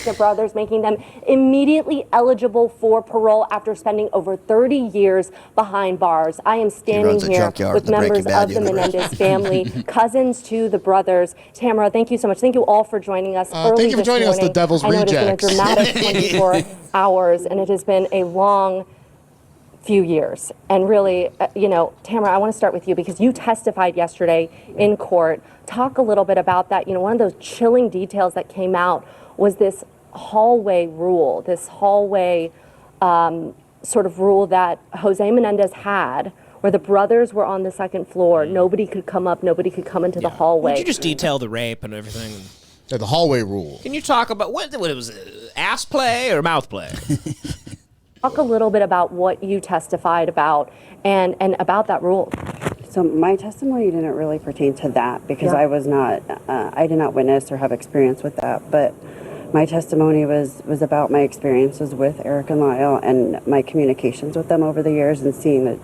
The brothers, making them immediately eligible for parole after spending over 30 years behind bars. I am standing
runs a
here
junkyard
with
in the
members
Breaking Bad
of the
universe.
Menendez family, cousins to the brothers. Tamara, thank you so much. Thank you all for joining us early
thank you for
this
joining us, the
morning.
Devil's
I know
Rejects.
it has been a dramatic 24 hours, and it has been a long few years. And really, Tamara, I want to start with you because you testified yesterday in court. Talk a little bit about that. One of those chilling details that came out was this hallway rule, this hallway sort of rule that Jose Menendez had, where the brothers were on the second floor. Nobody could come up, nobody could come into the hallway.
Would you just detail the rape and everything?
Yeah, the hallway rule.
Can you talk about what it was, ass play or mouth play?
Talk a little bit about what you testified about and about that rule.
So my testimony didn't really pertain to that because I was not, I did not witness or have experience with that. But my testimony was about my experiences with Eric and Lyle and my communications with them over the years and seeing the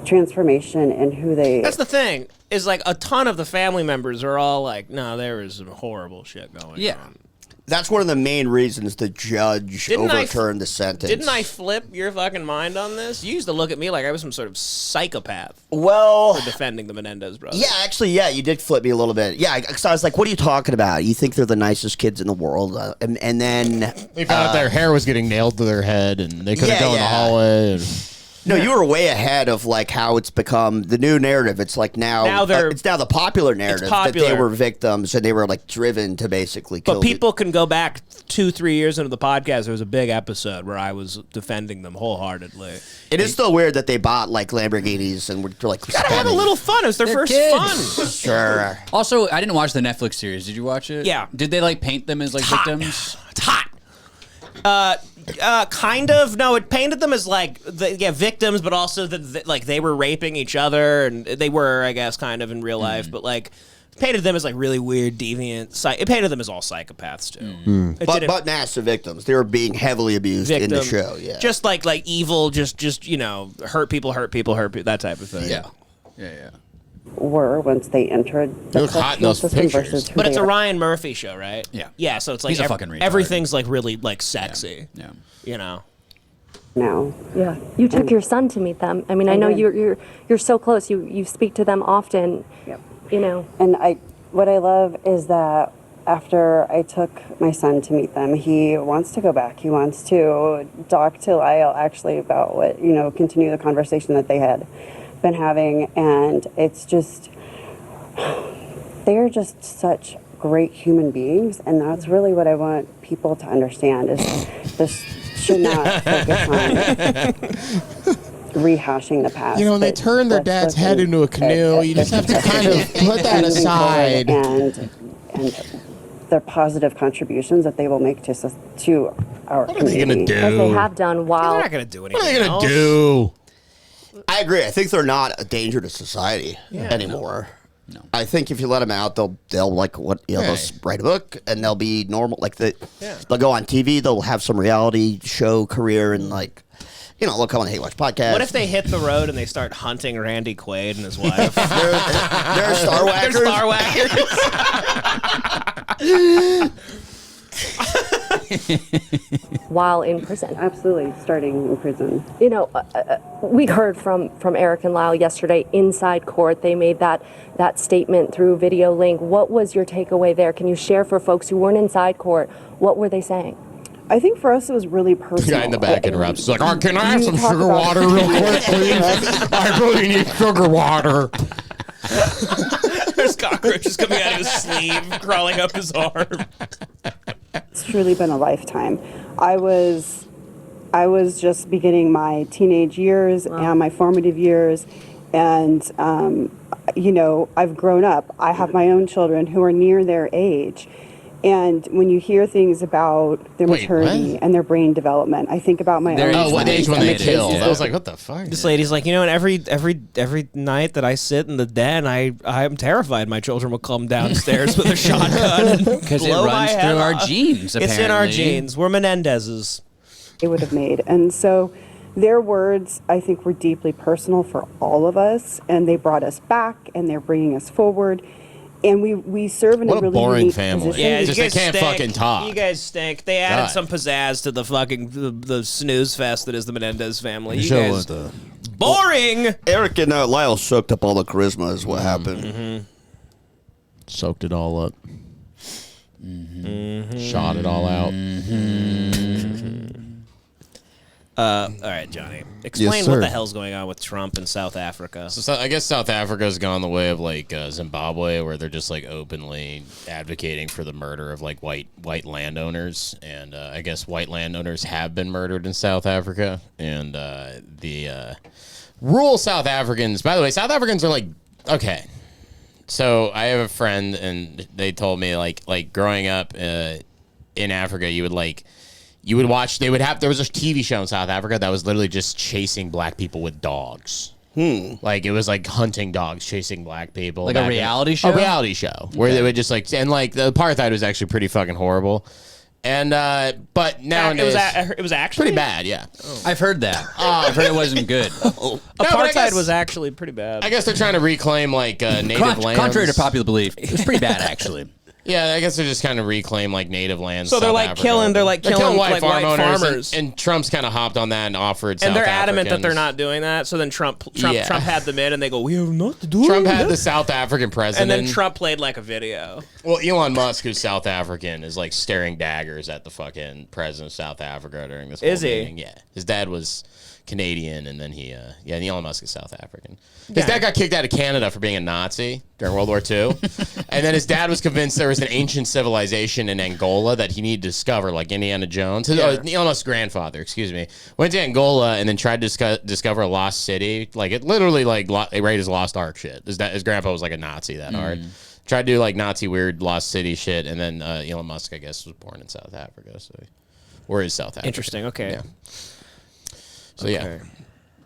transformation in who they.
That's the thing, is like a ton of the family members are all like, no, there is some horrible shit going on.
That's one of the main reasons the judge overturned the sentence.
Didn't I flip your fucking mind on this? You used to look at me like I was some sort of psychopath.
Well,
for defending the Menendez brothers.
Yeah, actually, you did flip me a little bit. Yeah, because I was like, what are you talking about? You think they're the nicest kids in the world? And then
they found out their hair was getting nailed to their head and they couldn't go in the hallway. And...
No, you were way ahead of like how it's become the new narrative. It's like now it's now the popular narrative that they were victims and they were like driven to basically kill.
But people can go back 2-3 years into the podcast. There was a big episode where I was defending them wholeheartedly.
It is still weird that they bought like Lamborghinis and were like,
gotta have a little fun. It was their first fun.
Sure.
Also, I didn't watch the Netflix series. Did you watch it?
Yeah.
Did they like paint them as like victims?
It's hot. Kind of. No, it painted them as like victims, but also that like they were raping each other, and they were, I guess, kind of in real life. But like, painted them as like really weird, deviant. It painted them as all psychopaths too.
But massive victims. They were being heavily abused in the show. Yeah,
just like evil, just hurt people, that type of thing.
Yeah.
Were once they entered the correctional system versus who
But it's
they
a
are.
Ryan Murphy show, right?
Yeah.
So it's like
He's a fucking retard.
everything's like really like sexy.
Yeah.
You know.
Now.
Yeah, you took your son to meet them. I mean, I know
did.
you're so close. You speak to them often.
Yep.
And
what I love is that after I took my son to meet them, he wants to go back. He wants to talk to Lyle actually about what continue the conversation that they had been having, and it's just they're just such great human beings, and that's really what I want people to understand is this should not focus on rehashing the past.
When they turn their dad's head into a canoe, you just have to kind of put that aside.
And their positive contributions that they will make to our
What are they going to do?
as they have done while
They're not going to do anything.
What are they going to do?
I agree. I think they're not a danger to society anymore.
No.
I think if you let them out, they'll like they'll write a book and they'll be normal. Like they'll go on TV. They'll have some reality show career and like. They'll come on the Hey Watch podcast.
What if they hit the road and they start hunting Randy Quaid and his wife?
they're star whackers.
They're star whackers.
while in prison.
Absolutely, starting in prison.
We heard from Eric and Lyle yesterday inside court. They made that statement through video link. What was your takeaway there? Can you share for folks who weren't inside court? What were they saying?
I think for us it was really personal.
The guy in the back interrupts. He's like, can I have some sugar water real quick, please? I really need sugar water.
There's cockroaches coming out of his sleeve, crawling up his arm.
It's truly been a lifetime. I was just beginning my teenage years and my formative years, and I've grown up. I have my own children who are near their age. And when you hear things about their maturity and their brain development, I think about my own.
What age when they kill? I was like, what the fuck?
This lady's like, and every night that I sit in the den, I'm terrified my children will come downstairs with a shotgun
because it runs through our genes. Apparently.
It's in our genes. We're Menendezes.
they would have made. And so their words, I think, were deeply personal for all of us, and they brought us back, and they're bringing us forward. And we serve in
What
a
a
really
boring
unique
family.
position.
Yeah,
Just
you
they
guys
can't
stink.
fucking talk.
You guys stink. They added
God.
some pizzazz to the fucking the snooze fest that is the Menendez family. You
Show
guys,
it,
boring.
Eric and Lyle soaked up all the charisma is what happened.
Soaked it all up. Shot it all out.
All right, Johnny. Explain
sir.
what the hell's going on with Trump in South Africa.
So I guess South Africa's gone the way of like Zimbabwe, where they're just like openly advocating for the murder of like white landowners, and I guess white landowners have been murdered in South Africa, and the rural South Africans. By the way, South Africans are like okay. So I have a friend, and they told me like growing up in Africa, you would watch. There was a TV show in South Africa that was literally just chasing black people with dogs. Like it was like hunting dogs, chasing black people.
Like a reality show?
A reality show where they would just like, and like the apartheid was actually pretty fucking horrible. And but nowadays
it was actually
pretty bad. Yeah,
I've heard that. I've heard it wasn't good.
Apartheid was actually pretty bad.
I guess they're trying to reclaim like native lands.
Contrary to popular belief, it was pretty bad actually.
Yeah, I guess they're just kind of reclaim like native lands.
So they're
South
like
Africa.
killing. They're killing
white
farmers.
And Trump's kind of hopped on that and offered.
And
South
they're adamant that
Africans.
they're not doing that. So then Trump
Yeah.
had them in, and they go, "We have not to do."
Trump
that."
had the South African president.
and then Trump played like a video.
Well, Elon Musk, who's South African, is like staring daggers at the fucking president of South Africa during this.
Is
whole
he?
meeting. Yeah, his dad was Canadian, and then and Elon Musk is South African. His dad got kicked out of Canada for being a Nazi during World War II, and then his dad was convinced there was an ancient civilization in Angola that he needed to discover, like Indiana Jones. Elon Musk's grandfather, excuse me, went to Angola and then tried to discover a lost city. Like it literally like right as Lost Ark shit. His grandpa was like a Nazi that hard. Tried to do like Nazi weird lost city shit, and then Elon Musk, I guess, was born in South Africa, or is South Africa.
Interesting. Okay.
Yeah. So yeah,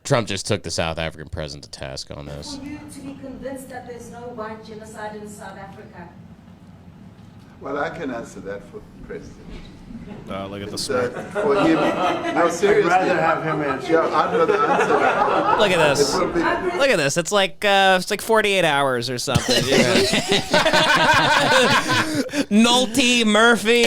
Trump just took the South African president to task on this.
For you to be convinced that there's no white genocide in South Africa?
Well, I can answer that for the president.
Look at the smirk.
For him, no, seriously.
I'd rather have him answer.
Yeah, I'd rather answer that.
Look at this.
It will be-
Look at this. It's like 48 hours or something. Nolte Murphy.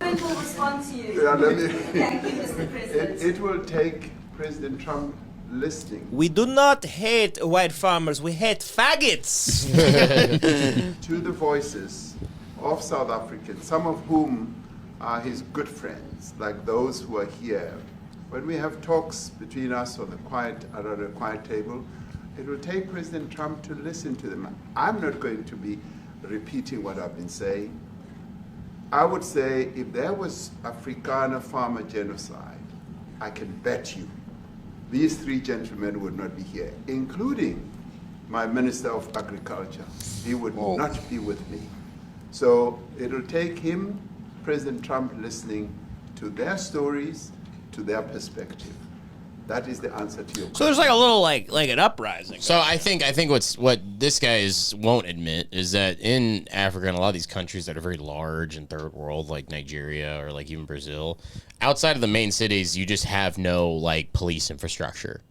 Will respond to you.
Yeah, let me-
Thank you, Mr. President.
It will take President Trump listening
We do not hate white farmers. We hate faggots.
to the voices of South Africans, some of whom are his good friends, like those who are here. When we have talks between us around a quiet table, it will take President Trump to listen to them. I'm not going to be repeating what I've been saying. I would say if there was Afrikaner farmer genocide, I can bet you these three gentlemen would not be here, including my Minister of Agriculture. He would not be with me. So it'll take him, President Trump, listening to their stories, to their perspective. That is the answer to your question.
So there's like a little like an uprising.
So I think what this guy won't admit is that in Africa and a lot of these countries that are very large and third world, like Nigeria or like even Brazil, outside of the main cities, you just have no like police infrastructure.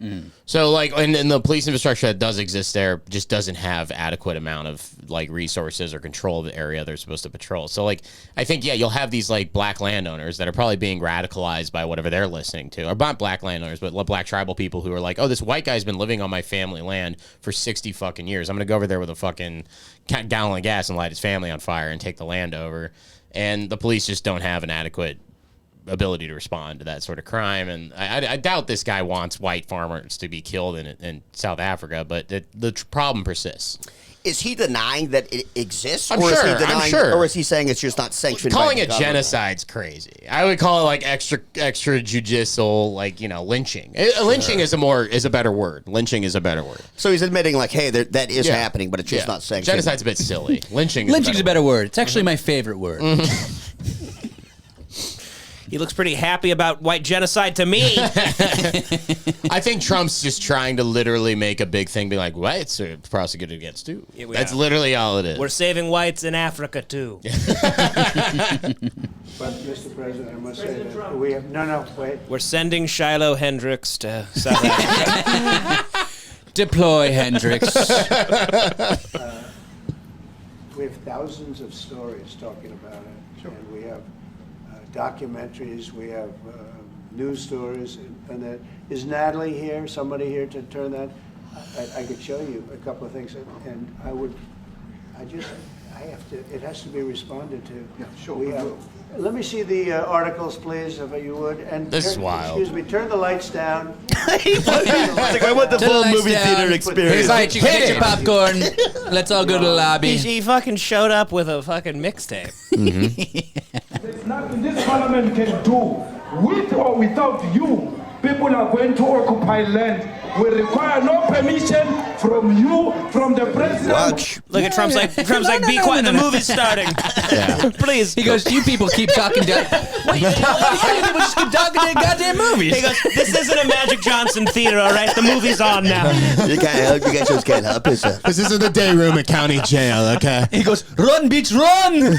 So like, and the police infrastructure that does exist there just doesn't have adequate amount of like resources or control of the area they're supposed to patrol. So like, I think you'll have these like black landowners that are probably being radicalized by whatever they're listening to, or not black landowners, but black tribal people who are like, oh, this white guy's been living on my family land for 60 fucking years. I'm gonna go over there with a fucking gallon of gas and light his family on fire and take the land over. And the police just don't have an adequate ability to respond to that sort of crime. And I doubt this guy wants white farmers to be killed in South Africa, but the problem persists.
Is he denying that it exists?
I'm
Or is
sure,
he
I'm
denying,
sure.
Or is he saying it's just not sanctioned
Calling
by the
it
government?
genocide's crazy. I would call it like extrajudicial, like, lynching. Lynching is a better word. Lynching is a better word.
So he's admitting, like, hey, that is happening, but it's just not sanctioned.
Genocide's a bit silly. Lynching's
a better word. It's actually my favorite word.
He looks pretty happy about white genocide to me.
I think Trump's just trying to literally make a big thing, be like, whites are prosecuted against too.
Yeah,
That's literally all it is.
We're saving whites in Africa too.
But, Mr. President, I must say that we have wait.
We're sending Shiloh Hendrix to South Africa.
Deploy Hendrix.
We have thousands of stories talking about it, and we have documentaries, we have news stories, and that is Natalie here? Somebody here to turn that? I could show you a couple of things, and I have to. It has to be responded to. Yeah, sure. Let me see the articles, please, if you would. And
this is wild.
Excuse me. Turn the lights down.
It's like I want the full movie theater experience.
He's like, get your popcorn. Let's all go to the lobby.
He fucking showed up with a fucking mixtape.
There's nothing this parliament can do, with or without you. People are going to occupy land. We require no permission from you, from the president.
Watch.
Look at Trump's like, be quiet, the movie's starting. Please.
He goes, you people keep talking. You people just keep talking to goddamn movies.
He goes, this isn't a Magic Johnson theater, all right? The movie's on now.
You can't help. You guys just can't help yourself.
This isn't the day room at county jail, okay?
He goes, run, bitch, run!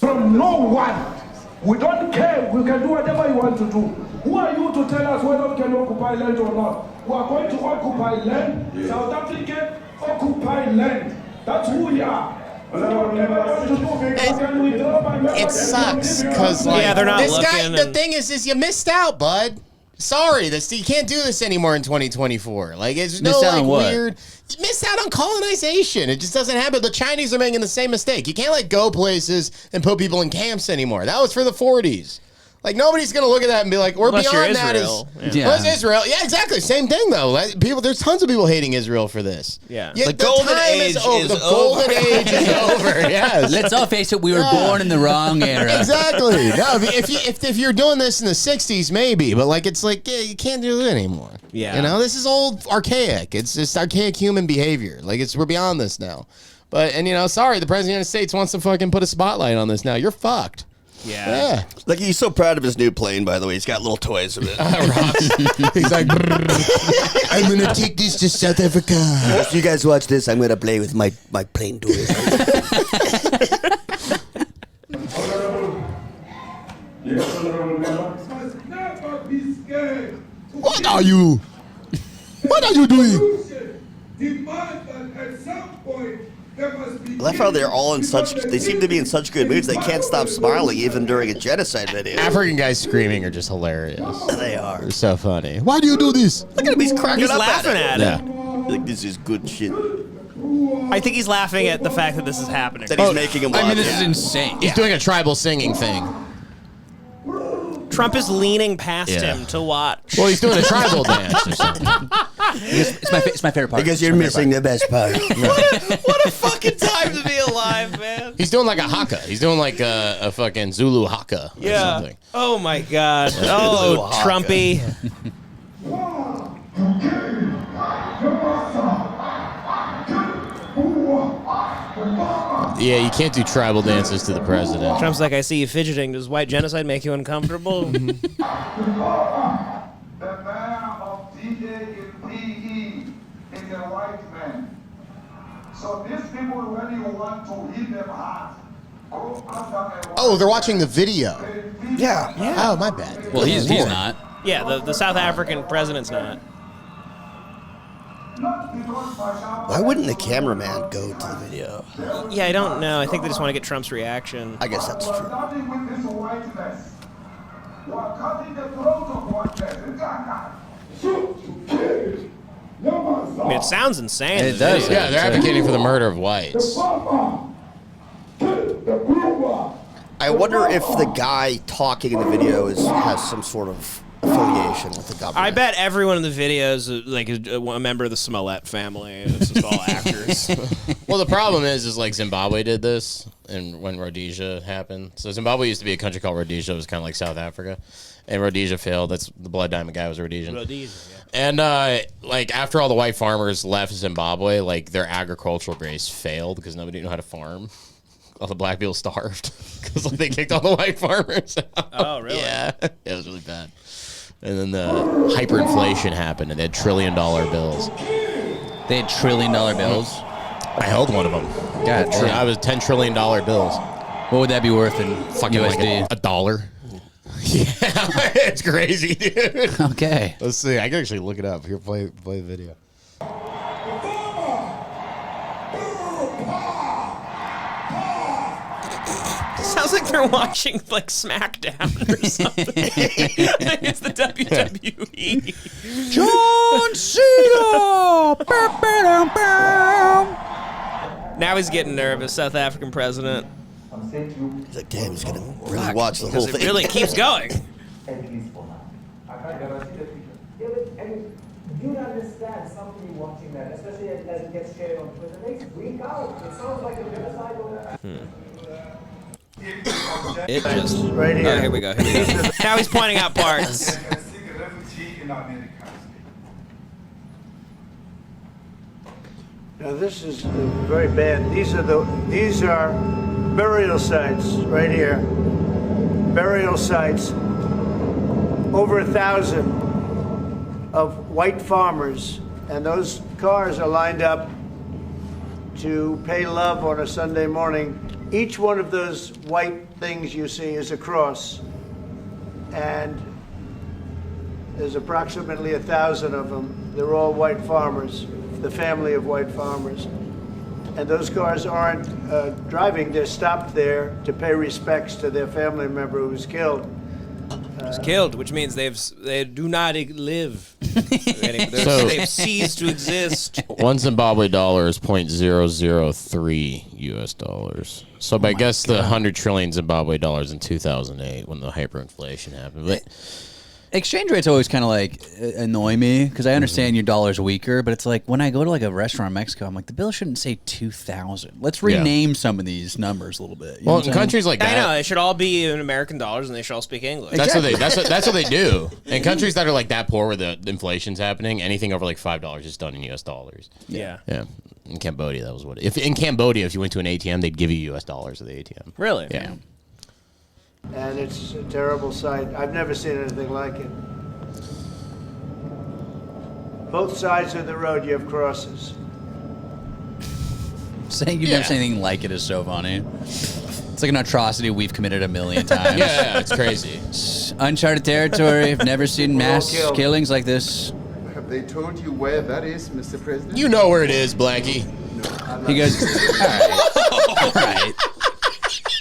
From no one. We don't care. We can do whatever you want to do. Who are you to tell us whether we can occupy land or not? We are going to occupy land. Yeah. South Africa occupy land. That's who we are.
It sucks because
they're not
this
looking.
guy. The thing is you missed out, bud. Sorry, you can't do this anymore in 2024. Like it's no like weird. You missed out on colonization. It just doesn't happen. The Chinese are making the same mistake. You can't like go places and put people in camps anymore. That was for the 40s. Like nobody's gonna look at that and be like, "We're
Unless
beyond
you're
that."
Israel.
Unless Israel, yeah, exactly, same thing though. Like, there's tons of people hating Israel for this.
Yeah,
the golden age is over. The golden age is over. Yes.
Let's all face it. We were born in the wrong era.
Exactly. No, if you're doing this in the 60s, maybe, but like it's like you can't do it anymore.
Yeah.
You know, this is old, archaic. It's just archaic human behavior. Like we're beyond this now. But sorry, the president of the United States wants to fucking put a spotlight on this now. You're fucked.
Yeah.
Like he's so proud of his new plane, by the way. He's got little toys with it.
He's like, I'm gonna take this to South Africa.
If you guys watch this, I'm gonna play with my plane toys.
What are you? What are you doing?
I love how they're all they seem to be in such good moods. They can't stop smiling even during a genocide video.
African guys screaming are just hilarious.
They are.
They're so funny. Why do you do this?
Look at him, he's cracking
He's
up
laughing at it.
Like, this is good shit.
I think he's laughing at the fact that this is happening.
That he's making him laugh.
I mean, this is insane.
He's doing a tribal singing thing.
Trump is leaning past him to watch.
Well, he's doing a tribal dance or something.
It's my favorite part.
Because you're missing the best part.
What a fucking time to be alive, man.
He's doing like a haka. He's doing like a fucking Zulu haka or something.
Oh my God. Oh, Trumpy.
Yeah, you can't do tribal dances to the president.
Trump's like, I see you fidgeting. Does white genocide make you uncomfortable?
The mayor of DA in PE is a white man. So these people, when you want to hit them hard, go after
Oh, they're watching the video.
Yeah.
Oh, my bad.
Well, he's not.
Yeah, the South African president's not.
Why wouldn't the cameraman go to the video?
Yeah, I don't know. I think they just want to get Trump's reaction.
I guess that's true.
starting with this whiteness. We're cutting the throat of whiteness.
I mean, it sounds insane.
It does.
Yeah, they're advocating for the murder of whites.
I wonder if the guy talking in the video has some sort of affiliation with the government.
I bet everyone in the video is like a member of the Smollett family. It's just all actors.
Well, the problem is like Zimbabwe did this, and when Rhodesia happened. So Zimbabwe used to be a country called Rhodesia. It was kind of like South Africa, and Rhodesia failed. That's the Blood Diamond guy was Rhodesian.
Rhodesia, yeah.
And like after all the white farmers left Zimbabwe, like their agricultural base failed because nobody knew how to farm. all the black people starved because like, they kicked all the white farmers out.
Oh, really?
Yeah, it was really bad. And then the hyperinflation happened, and they had $1 trillion bills.
They had $1 trillion bills.
I held one of them.
God,
I was $10 trillion bills.
What would that be worth in
fucking
USD?
Like a dollar. Yeah, it's crazy, dude.
Okay.
Let's see. I can actually look it up. Here, play the video.
Sounds like they're watching like SmackDown or something. I think it's the WWE.
John Cena.
Now he's getting nervous. South African president.
He's like, damn, he's gonna really watch the whole
Because
thing.
it really keeps going.
You'd understand somebody watching that, especially as it gets shared on Twitter. They freak out. It sounds like a genocide over
It just
right here.
Oh, here we go. Now he's pointing out parts.
Now this is very bad. These are burial sites right here. Burial sites. Over 1,000 of white farmers, and those cars are lined up to pay love on a Sunday morning. Each one of those white things you see is a cross, and there's approximately 1,000 of them. They're all white farmers, the family of white farmers. And those cars aren't driving, they're stopped there to pay respects to their family member who was killed.
Was killed, which means they do not live. They've ceased to exist.
One Zimbabwe dollar is 0.003 US dollars. So I guess the 100 trillion Zimbabwe dollars in 2008 when the hyperinflation happened. But
exchange rates always kind of like annoy me because I understand your dollar's weaker, but it's like when I go to like a restaurant in Mexico, I'm like, the bill shouldn't say 2,000. Let's rename some of these numbers a little bit. You know
well,
what
in
I'm saying?
countries like that,
I know, it should all be in American dollars and they should all speak English.
That's what they do. In countries that are like that poor where the inflation's happening, anything over like $5 is done in US dollars.
Yeah.
Yeah. In Cambodia, that was what. If in Cambodia, if you went to an ATM, they'd give you US dollars at the ATM.
Really?
Yeah.
And it's a terrible sight. I've never seen anything like it. Both sides of the road, you have crosses.
Saying you've never seen anything like it is so funny. It's like an atrocity we've committed 1,000,000 times.
Yeah, it's crazy.
It's uncharted territory. I've never seen mass killings like this.
Have they told you where that is, Mr. President?
You know where it is, Blackie.
He goes,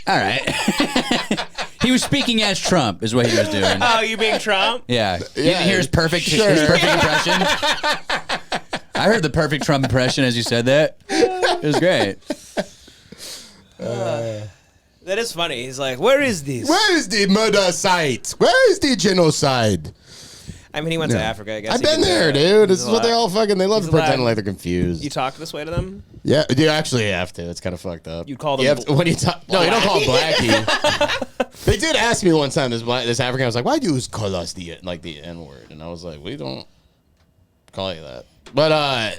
all right. He was speaking as Trump, is what he was doing.
Oh, you being Trump?
Yeah. You didn't hear his perfect impression? I heard the perfect Trump impression as you said that. It was great.
That is funny. He's like, where is this?
Where is the murder site? Where is the genocide?
I mean, he went to Africa, I guess.
I've been there, dude. This is what they all fucking, they love to pretend like they're confused.
You talk this way to them?
Yeah, you actually have to. It's kind of fucked up.
You call them
when you talk. No, you don't call them Blackie. They did ask me one time, this African, I was like, why do you call us the N-word? And I was like, we don't call you that. But,
I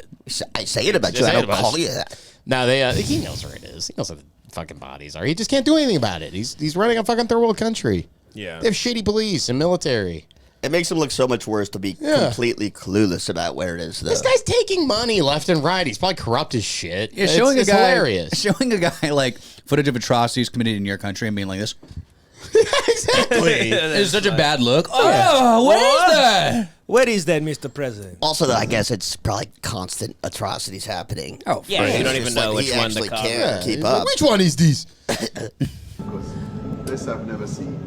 say it about you, I don't call you that.
No, he knows where it is. He knows where the fucking bodies are. He just can't do anything about it. He's running a fucking third world country.
Yeah.
They have shitty police and military.
It makes him look so much worse to be completely clueless about where it is, though.
This guy's taking money left and right. He's probably corrupt as shit.
Yeah,
It's hilarious.
Showing a guy like footage of atrocities committed in your country and being like this.
Exactly.
It's such a bad look. Oh, where is that?
Where is that, Mr. President?
Also, though, I guess it's probably constant atrocities happening.
Oh,
yeah, you don't even know which one to
he
cover.
can't keep up.
Which one is this?
This I've never seen.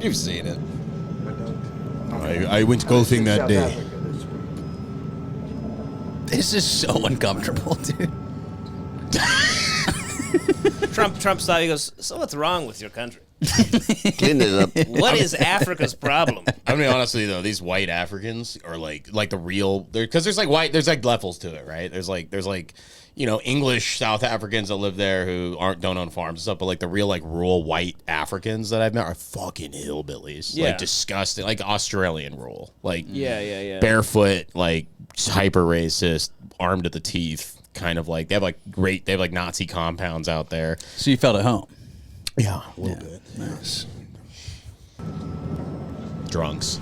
You've seen it. I went golfing that day.
This is so uncomfortable, dude.
Trump saw. He goes, so what's wrong with your country?
Clean it up.
What is Africa's problem?
I mean, honestly though, these white Africans are like the real. Because there's like levels to it, right? There's like English South Africans that live there who don't own farms and stuff, but like the real like rural white Africans that I've met are fucking hillbillies.
Yeah.
Like disgusting, like Australian rural, like
Yeah.
barefoot, like hyper racist, armed to the teeth. kind of like they have like Nazi compounds out there.
So you felt at home.
Yeah, a little bit.
Nice.
Drunks.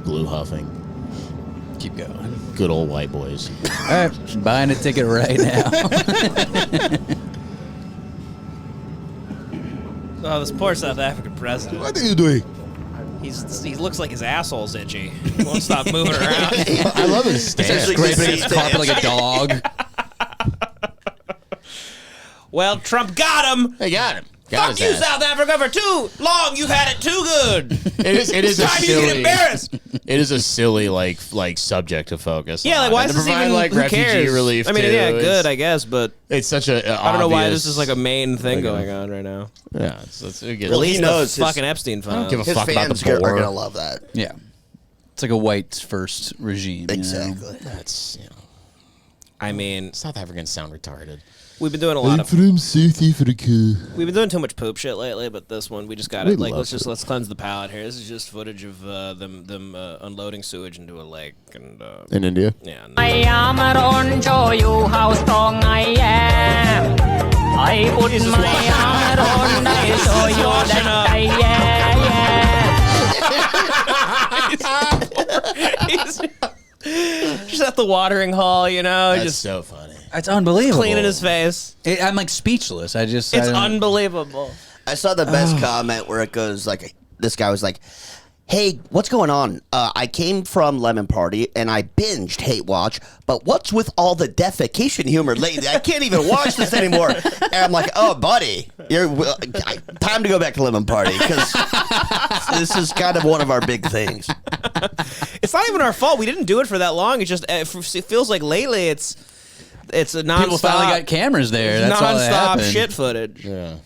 Glue huffing.
Keep going.
Good old white boys.
All right, buying a ticket right now.
Oh, this poor South African president.
What are you doing?
He looks like his asshole's itchy. He won't stop moving around.
I love his stance.
Scraping his carpet like a dog.
Well, Trump got him.
They got him.
Fuck you, South Africa, for too long. You've had it too good.
It is
it's time you get embarrassed.
It is a silly like subject to focus.
Yeah, like why is this even
like
who
refugee
cares?
relief?
I mean,
too.
yeah, good, I guess, but
it's such a.
I don't know why this is like a main thing going on right now.
Yeah,
release
he knows
the fucking Epstein files.
I don't give a
His
fuck about
fans
the poor.
are gonna love that.
Yeah. It's like a white's first regime.
Exactly.
You know?
That's
I mean,
South Africans sound retarded.
We've been doing a lot of.
from South Africa.
We've been doing too much poop shit lately, but this one we just got
We
it. Like,
love
let's cleanse the palate here. This is just footage of them unloading sewage into a lake and.
In India.
Yeah.
I am on show you how strong I am. I put my armor on, I show you that
Just at the watering hole, you know.
That's
just
so funny.
It's unbelievable.
Cleaning his face.
I'm like speechless.
It's unbelievable.
I saw the best comment where it goes like, this guy was like, "Hey, what's going on? I came from Lemon Party and I binged Hate Watch, but what's with all the defecation humor lately? I can't even watch this anymore." And I'm like, "Oh, buddy, time to go back to Lemon Party because this is kind of one of our big things."
It's not even our fault. We didn't do it for that long. It's just it feels like lately it's a nonstop.
People finally got cameras there. That's all that
nonstop
happened.
shit footage.
Yeah.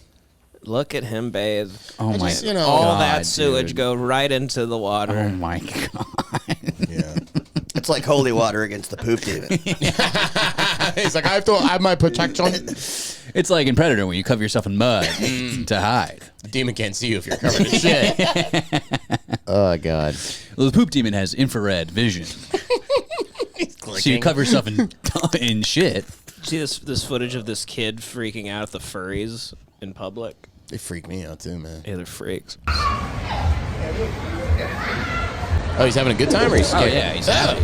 Look at him bathe.
Oh my!
all that
God,
sewage
dude.
go right into the water.
Oh my god!
Yeah.
It's like holy water against the poop demon.
He's like, I have to have my protection.
It's like in Predator when you cover yourself in mud to hide.
The demon can't see you if you're covered in shit. Oh god.
Well, the poop demon has infrared vision. So you cover yourself in shit.
See this footage of this kid freaking out at the furries in public?
They freak me out too, man.
Yeah, they're freaks.
Oh, he's having a good time or he's scared?
Oh yeah, he's happy.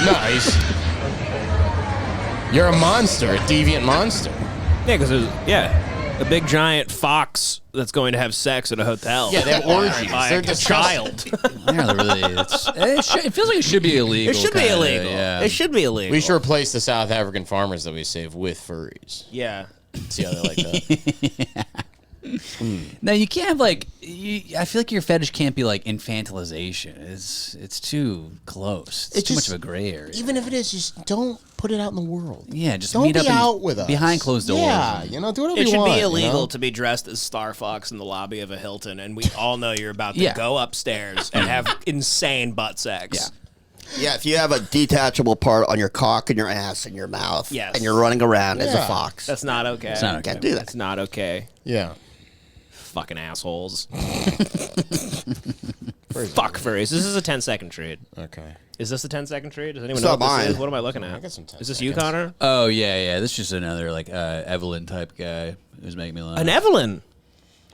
Nice. You're a monster, a deviant monster.
Yeah, because a big giant fox that's going to have sex at a hotel.
Yeah, they have orgies.
By
They're
a
disgusting.
child.
Yeah, really. It feels like it should be illegal.
It should be
kinda,
illegal.
Yeah.
It should be illegal.
We should replace the South African farmers that we save with furries.
Yeah.
See how they like that?
No, you can't have like. I feel like your fetish can't be like infantilization. It's too close. It's too much of a gray area.
Even if it is, just don't put it out in the world.
Yeah, just
don't
meet
be
up
out with us
behind closed doors.
Yeah,
and-
you know, do whatever
It
you
should
want.
be illegal
you know?
to be dressed as Star Fox in the lobby of a Hilton, and we all know you're about to
Yeah.
go upstairs and have insane butt sex.
Yeah.
Yeah, if you have a detachable part on your cock and your ass and your mouth,
Yes.
and you're running around as a
Yeah.
fox,
That's not okay.
It's not okay.
can't do that.
That's not okay.
Yeah.
Fucking assholes. Fuck furries. This is a 10-second treat.
Okay.
Is this a 10-second treat? Does anyone
It's
know
not
what this
mine.
is? What am I looking at?
I got some 10
Is this you,
seconds.
Connor?
Oh yeah. This is just another like Evelyn type guy who's making me laugh.
An Evelyn.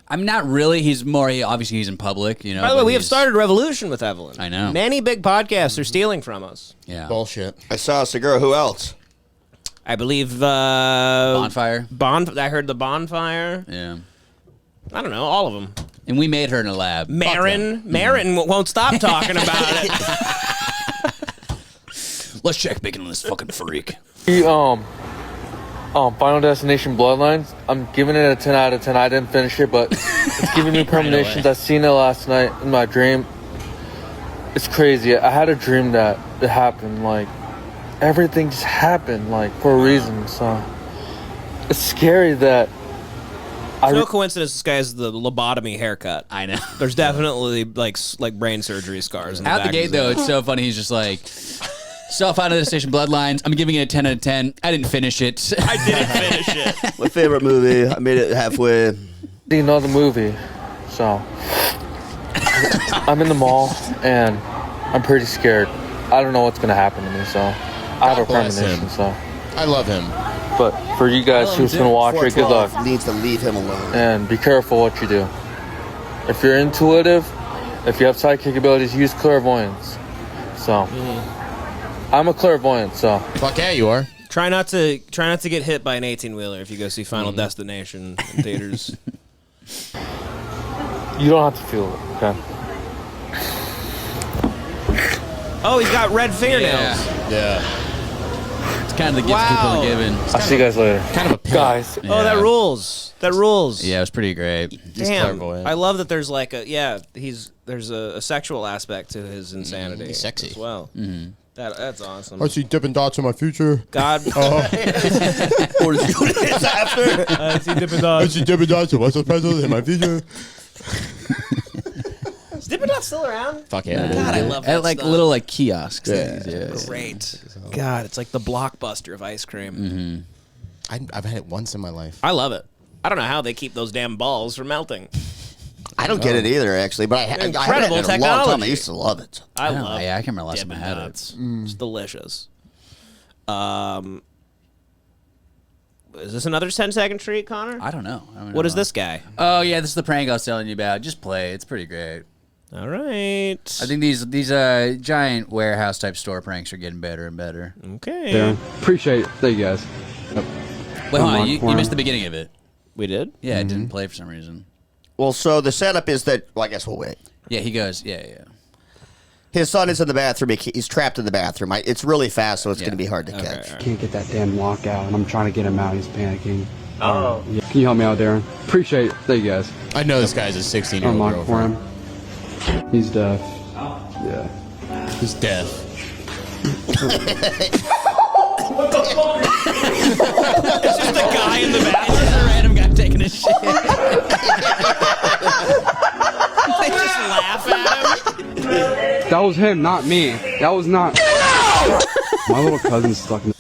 I'm not really. He's more. Obviously, he's in public. You know.
By the way,
but
we have
he's-
started a revolution with Evelyn.
I know.
Many big podcasts are stealing from us.
Yeah.
Bullshit.
I saw a cigar. Who else?
I believe
Bonfire.
I heard the Bonfire.
Yeah.
I don't know, all of them.
And we made her in a lab.
Marin won't stop talking about it.
Let's check bacon on this fucking freak.
Final Destination Bloodlines. I'm giving it a 10 out of 10. I didn't finish it, but it's giving me premonitions. I seen it last night in my dream. It's crazy. I had a dream that it happened. Like, everything just happened, like, for a reason. So, it's scary that
It's no coincidence this guy has the lobotomy haircut.
I know.
There's definitely like brain surgery scars. In the
Out
back
the gate,
of his
though,
head.
it's so funny. He's just like, Final Destination Bloodlines. I'm giving it a 10 out of 10. I didn't finish it.
I didn't finish it.
My favorite movie. I made it halfway.
you know the movie. So, I'm in the mall, and I'm pretty scared. I don't know what's gonna happen to me. So I have a premonition. So
I love him.
But for you guys who's gonna watch it, good luck.
Needs to leave him alone.
And be careful what you do. If you're intuitive, if you have psychic abilities, use clairvoyance. So I'm a clairvoyant. So
fuck yeah, you are.
Try not to get hit by an 18-wheeler if you go see Final Destination in theaters.
You don't have to feel it. Okay.
Oh, he's got red fingernails.
Yeah.
It's kind of the gift people are given.
I'll see you guys later.
Kind of a pimp.
Guys.
Oh, that rules. That rules.
Yeah, it was pretty great.
Damn, I love that there's like there's a sexual aspect to his insanity.
He's sexy
as well.
Mm-hmm.
That's awesome.
I see Dippin' Dots in my future.
God.
Or it's after.
I see Dippin' Dots.
I see Dippin' Dots in in my future.
Is Dippin' Dots still around?
Fuck yeah.
God, I love that
At like
stuff.
little like kiosks.
Yeah.
things,
Great. God, it's like the Blockbuster of ice cream.
I've had it once in my life.
I love it. I don't know how they keep those damn balls from melting.
I don't get it either, actually, but I had it in a long time. I used to love it.
I love
Yeah, I can remember last time I
Dippin'
had
Dots.
it.
It's delicious. Is this another 10-second treat, Connor?
I don't know.
What is this guy?
Oh yeah, this is the prank I was telling you about. Just play. It's pretty great.
All right.
I think these giant warehouse type store pranks are getting better and better.
Okay.
Yeah, appreciate it. Thank you guys.
Wait, hold on. You missed the beginning of it.
We did?
Yeah, it didn't play for some reason.
Well, so the setup is that. Well, I guess we'll wait.
Yeah, he goes. Yeah.
His son is in the bathroom. He's trapped in the bathroom. It's really fast, so it's going to be hard to catch.
Can't get that damn lock out, and I'm trying to get him out. He's panicking. Oh. Yeah. Can you help me out, Darren? Appreciate it. Thank you guys.
I know this guy's a 16-year-old
Unlock
girlfriend.
for him. He's deaf. Yeah.
He's deaf.
What the fuck? It's just a guy in the bathroom. It's just a random guy taking a shit. They just laugh at him.
That was him, not me. That was not. My little cousin's stuck in.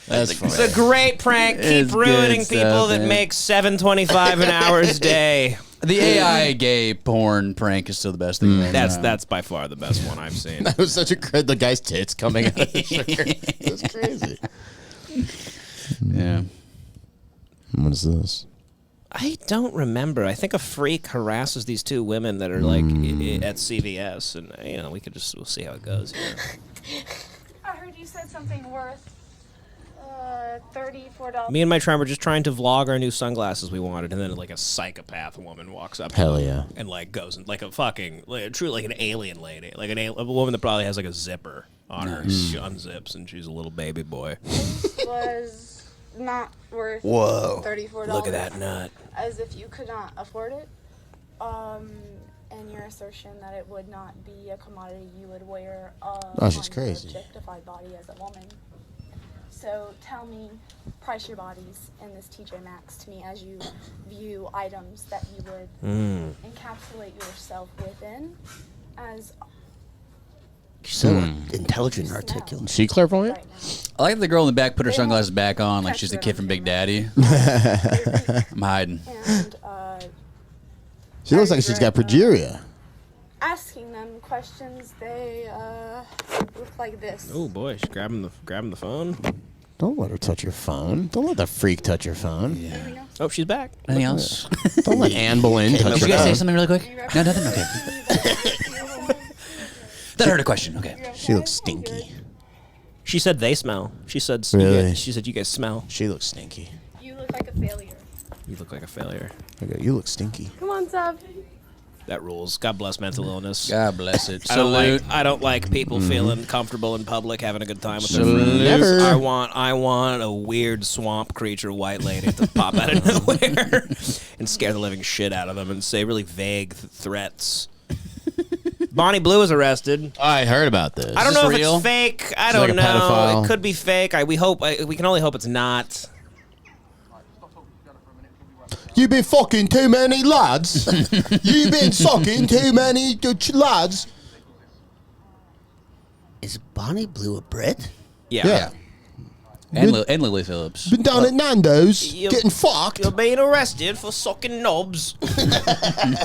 That's funny.
It's a great prank. Keep
It's
ruining
good
people
stuff,
that
man.
make $7.25 an hour a day.
The AI gay porn prank is still the best thing.
That's by far the best one I've seen.
That was such a the guy's tits coming out of his shirt. That's crazy.
Yeah.
What is this?
I don't remember. I think a freak harasses these two women that are like at CVS, and we'll see how it goes here.
I heard you said something worth $34.
Me and my friend were just trying to vlog our new sunglasses we wanted, and then like a psychopath woman walks up.
Hell
to
yeah.
them and like goes and like a fucking truly like an alien lady, like a woman that probably has like a zipper on her. She unzips and she's a little baby boy.
Was not worth $34.
Look at that nut.
As if you could not afford it. And your assertion that it would not be a commodity you would wear
she's
on
crazy.
your objectified body as a woman. So tell me, price your bodies in this TJ Maxx to me as you view items that you would encapsulate yourself within as
She's so intelligent and articulate.
Is she clairvoyant?
I like that the girl in the back put her sunglasses back on like she's the kid from Big Daddy. I'm hiding.
And
She looks like she's got progeria.
asking them questions, they look like this.
Oh boy, she's grabbing the phone.
Don't let her touch your phone. Don't let the freak touch your phone.
Yeah.
Oh, she's back.
Anything else?
Don't let Anne Boleyn touch
Did
your
you guys say
phone.
something really quick? No, nothing? Okay. That heard a question. Okay.
She looks stinky.
She said they smell. She said
Really?
She said you guys smell.
She looks stinky.
You look like a failure.
You look like a failure.
Okay, you look stinky.
Come on, Sub.
That rules. God bless mental illness.
God bless it.
I don't like people feeling comfortable in public, having a good time with their
Salute.
friends.
Never.
I want a weird swamp creature white lady to pop out of nowhere and scare the living shit out of them and say really vague threats. Bonnie Blue was arrested.
I heard about this.
I don't know if
real?
it's fake. I
She's
don't
like a
know.
pedophile.
It could be fake. We can only hope it's not.
You been fucking too many lads. You been sucking too many lads.
Is Bonnie Blue a Brit?
Yeah.
And Lily Phillips.
Been down at Nando's getting fucked.
You're being arrested for sucking knobs.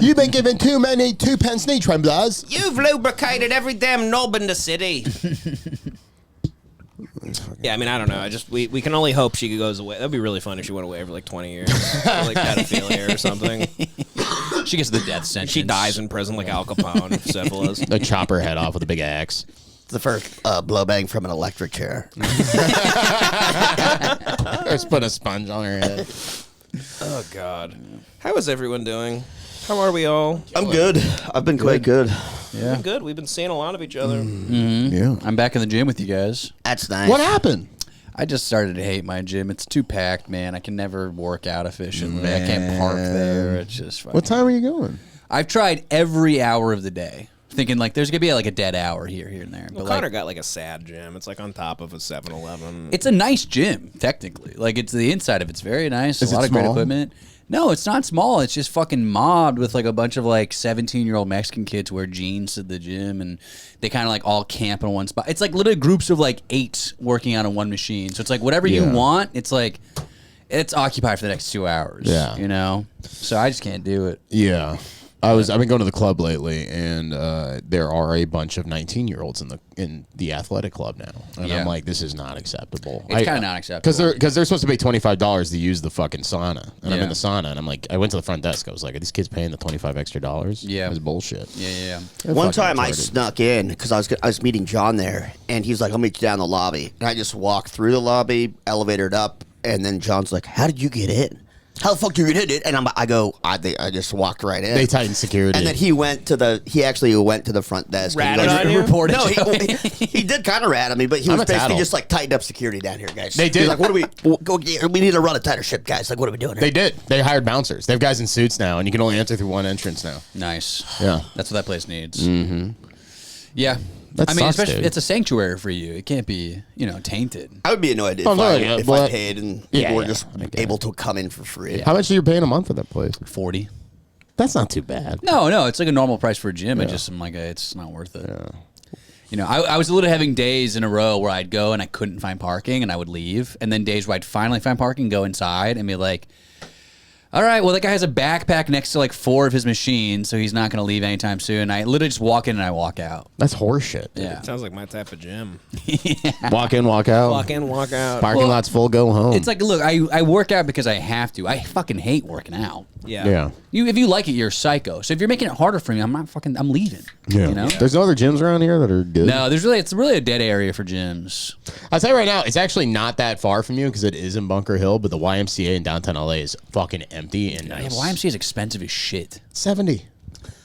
You've been given too many 2 pence knee tremblers.
You've lubricated every damn knob in the city. Yeah, I mean, I don't know. We can only hope she goes away. That'd be really fun if she went away for like 20 years, for like pedophilia or something.
She gets the death sentence.
She dies in prison like Al Capone of syphilis.
They chop her head off with a big axe.
It's the first blow bang from an electric chair.
Just put a sponge on her head.
Oh God, how is everyone doing? How are we all?
I'm good. I've been quite good.
Yeah, been good. We've been seeing a lot of each other.
Yeah, I'm back in the gym with you guys.
That's nice.
What happened?
I just started to hate my gym. It's too packed, man. I can never work out efficiently. I can't park there. It's just fucking...
What time are you going?
I've tried every hour of the day, thinking like there's gonna be like a dead hour here and there.
Well,
But
Connor
like,
got like a sad gym. It's like on top of a 7-Eleven.
it's a nice gym, technically. Like it's the inside of it's very nice.
Is
a lot
it
of great
small?
equipment. No, it's not small. It's just fucking mobbed with like a bunch of like 17-year-old Mexican kids wear jeans to the gym and they kind of like all camp in one spot. It's like literally groups of like 8 working out on one machine. So it's like whatever you want, it's like it's occupied for the next 2 hours.
Yeah.
You know? So I just can't do it.
Yeah. I've been going to the club lately, and there are a bunch of 19-year-olds in the athletic club now, and I'm like, this is not acceptable.
It's kind of not acceptable
because they're supposed to pay $25 to use the fucking sauna, and I'm in the sauna, and I'm like, I went to the front desk, I was like, are these kids paying the $25 extra?
Yeah,
it was bullshit.
Yeah.
One time I snuck in because I was meeting John there, and he's like, "I'll meet you down the lobby." And I just walked through the lobby, elevated up, and then John's like, "How did you get in? How the fuck did you get in?" And I just walked right in.
They tightened security,
and then he actually went to the front desk.
Ratted on you?
Reported.
No, he did kind of rat at me, but he
I'm
was
a
basically
tattle.
just like tightened up security down here, guys.
They did.
He's like, "What do we need to run a tighter ship, guys? Like, what are we doing here?"
They did. They hired bouncers. They have guys in suits now, and you can only enter through one entrance now.
Nice.
Yeah.
That's what that place needs. Mm-hmm. Yeah.
That
I mean,
sucks,
especially
dude.
it's a sanctuary for you. It can't be, tainted.
I would be annoyed if I paid and people were just able to come in for free.
How much are you paying a month for that place?
40.
That's not too bad.
No, it's like a normal price for a gym. I'm like, it's not worth it. Yeah. I was literally having days in a row where I'd go and I couldn't find parking and I would leave, and then days where I'd finally find parking, go inside and be like, all right, well, that guy has a backpack next to like 4 of his machines, so he's not going to leave anytime soon. I literally just walk in and I walk out.
That's horseshit.
Yeah.
Sounds like my type of gym.
Walk in, walk out.
Walk in, walk out.
Parking lot's full, go home.
It's like, look, I work out because I have to. I fucking hate working out.
Yeah.
If you like it, you're a psycho. So if you're making it harder for me, I'm leaving.
Yeah.
You know?
There's no other gyms around here that are good.
No, it's really a dead area for gyms.
I'll tell you right now, it's actually not that far from you because it is in Bunker Hill, but the YMCA in downtown LA is fucking empty and nice.
Yeah, YMCA is expensive as shit.
70.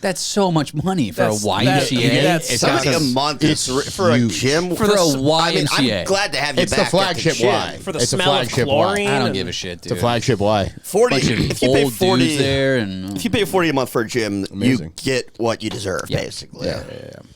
That's so much money for a YMCA.
That's $70 a month for a gym.
For a YMCA.
I mean, I'm glad to have you
It's
back.
the flagship Y.
For the
It's a
smell of
flagship
chlorine.
I don't give a shit, dude.
It's a flagship Y.
40. If you pay
old
40
dudes there, and
if you pay 40 a month for a gym,
Amazing.
you get what you deserve, basically.
Yeah.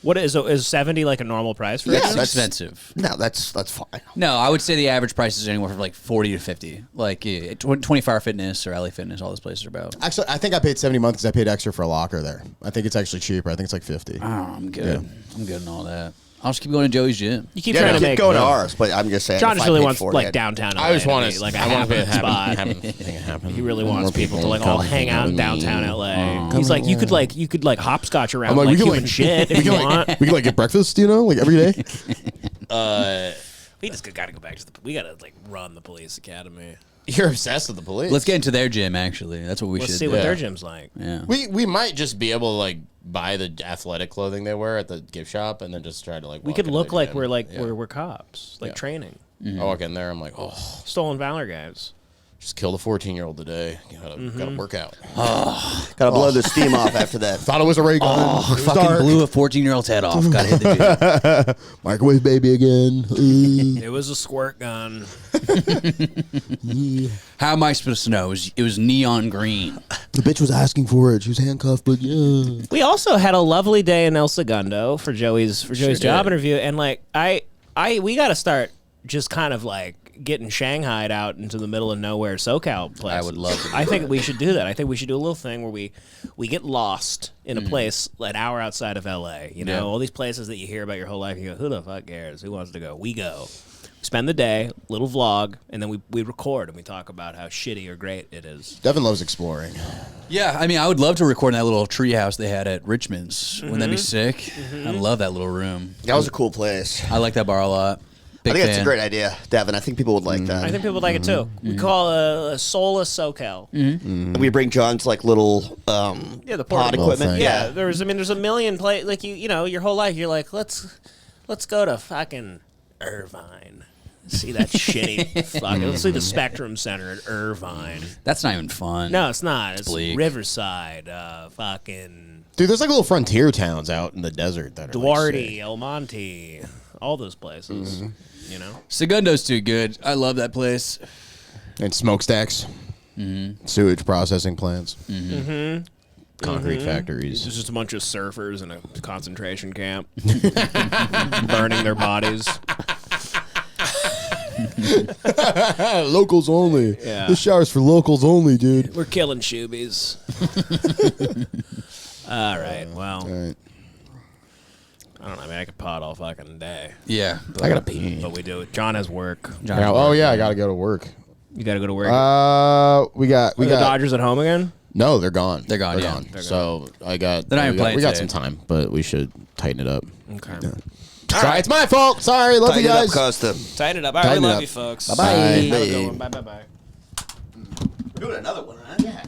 What is 70 like a normal price for
that's
it?
expensive.
No, that's fine.
No, I would say the average price is anywhere from like 40 to 50. Like 24-hour fitness or LA Fitness, all those places are about.
Actually, I think I paid 70 a month because I paid extra for a locker there. I think it's actually cheaper. I think it's like 50.
Oh, I'm good. I'm good in all that. I'll just keep going to Joey's gym.
You keep trying to make
going to ours, but I'm just saying.
John
if
just
I
really
paid
wants
40,
like downtown LA
I just want
to
to
be like a
I want to
happening spot.
happen.
He really
More
wants people to like
come
all hang out in
to
downtown
me.
LA. He's like, you could like hopscotch around
I'm like,
like
we can,
human shit if
we
you
can,
want.
we can like get breakfast, like every day.
We just gotta go back to we gotta like run the police academy.
You're obsessed with the police.
Let's get into their gym, actually. That's what we
Let's
should
see
do.
what their gym's like.
Yeah.
We might just be able to like buy the athletic clothing they wear at the gift shop and then just try to like.
We
walk
could
into
look
the
like
gym.
we're like
Yeah.
we're cops, like training.
I walk in there, I'm like, oh,
Stolen valor guys.
just killed a 14-year-old today. Gotta work out.
Gotta blow the steam off after that.
Thought it was a ray gun.
Oh,
It was
fucking
dark.
blew a 14-year-old's head off. Gotta hit the gym.
Microwave baby again.
It was a squirt gun.
How am I supposed to know? It was neon green.
The bitch was asking for it. She was handcuffed, but yeah.
We also had a lovely day in El Segundo for Joey's job
did.
interview, and like we got to start just kind of like getting shanghaied out into the middle of nowhere SoCal places.
I would love to do
I think we should do that. I think we should do a little thing where we get lost in a place an hour outside of LA. You know,
Yeah.
all these places that you hear about your whole life. You go, who the fuck cares? Who wants to go? We go. spend the day, little vlog, and then we record and we talk about how shitty or great it is.
Devin loves exploring.
Yeah, I mean, I would love to record in that little tree house they had at Richmond's. Wouldn't that be sick? I love that little room.
That was a cool place.
I like that bar a lot.
I think it's a great idea, Devin. I think people would like that.
I think people would like it too. We call it a soulless SoCal.
And we bring John's like little
The
pod equipment.
Yeah, there's a million like you know, your whole life you're like, let's go to fucking Irvine. See that shitty fucking. Let's see the Spectrum Center at Irvine.
That's not even fun.
No, it's not. It's
bleak.
Riverside, fucking
Dude, there's like little frontier towns out in the desert that are
Duarte, El Monte, all those places. You know,
Segundo's too good. I love that place.
And smokestacks, sewage processing plants, concrete factories.
There's just a bunch of surfers in a concentration camp, burning their bodies.
Locals only.
Yeah.
This shower's for locals only, dude.
We're killing shoobies. All right. Well, I don't know. I mean, I could pot all fucking day.
Yeah.
I gotta pee.
But we do it. John has work.
I gotta go to work.
You gotta go to work.
We got
the Dodgers at home again?
No, they're gone.
They're gone.
They're
Yeah.
gone. So I got.
They're not even playing
we got
today.
some time, but we should tighten it up.
Okay.
Sorry, it's my fault. Sorry, love
Tighten
you
it up,
guys.
Costa.
Tighten it up. All right,
Tighten
we
it
love
up.
you, folks.
Bye-bye.
Have a good one. Bye.
We're doing another one, huh? Yeah.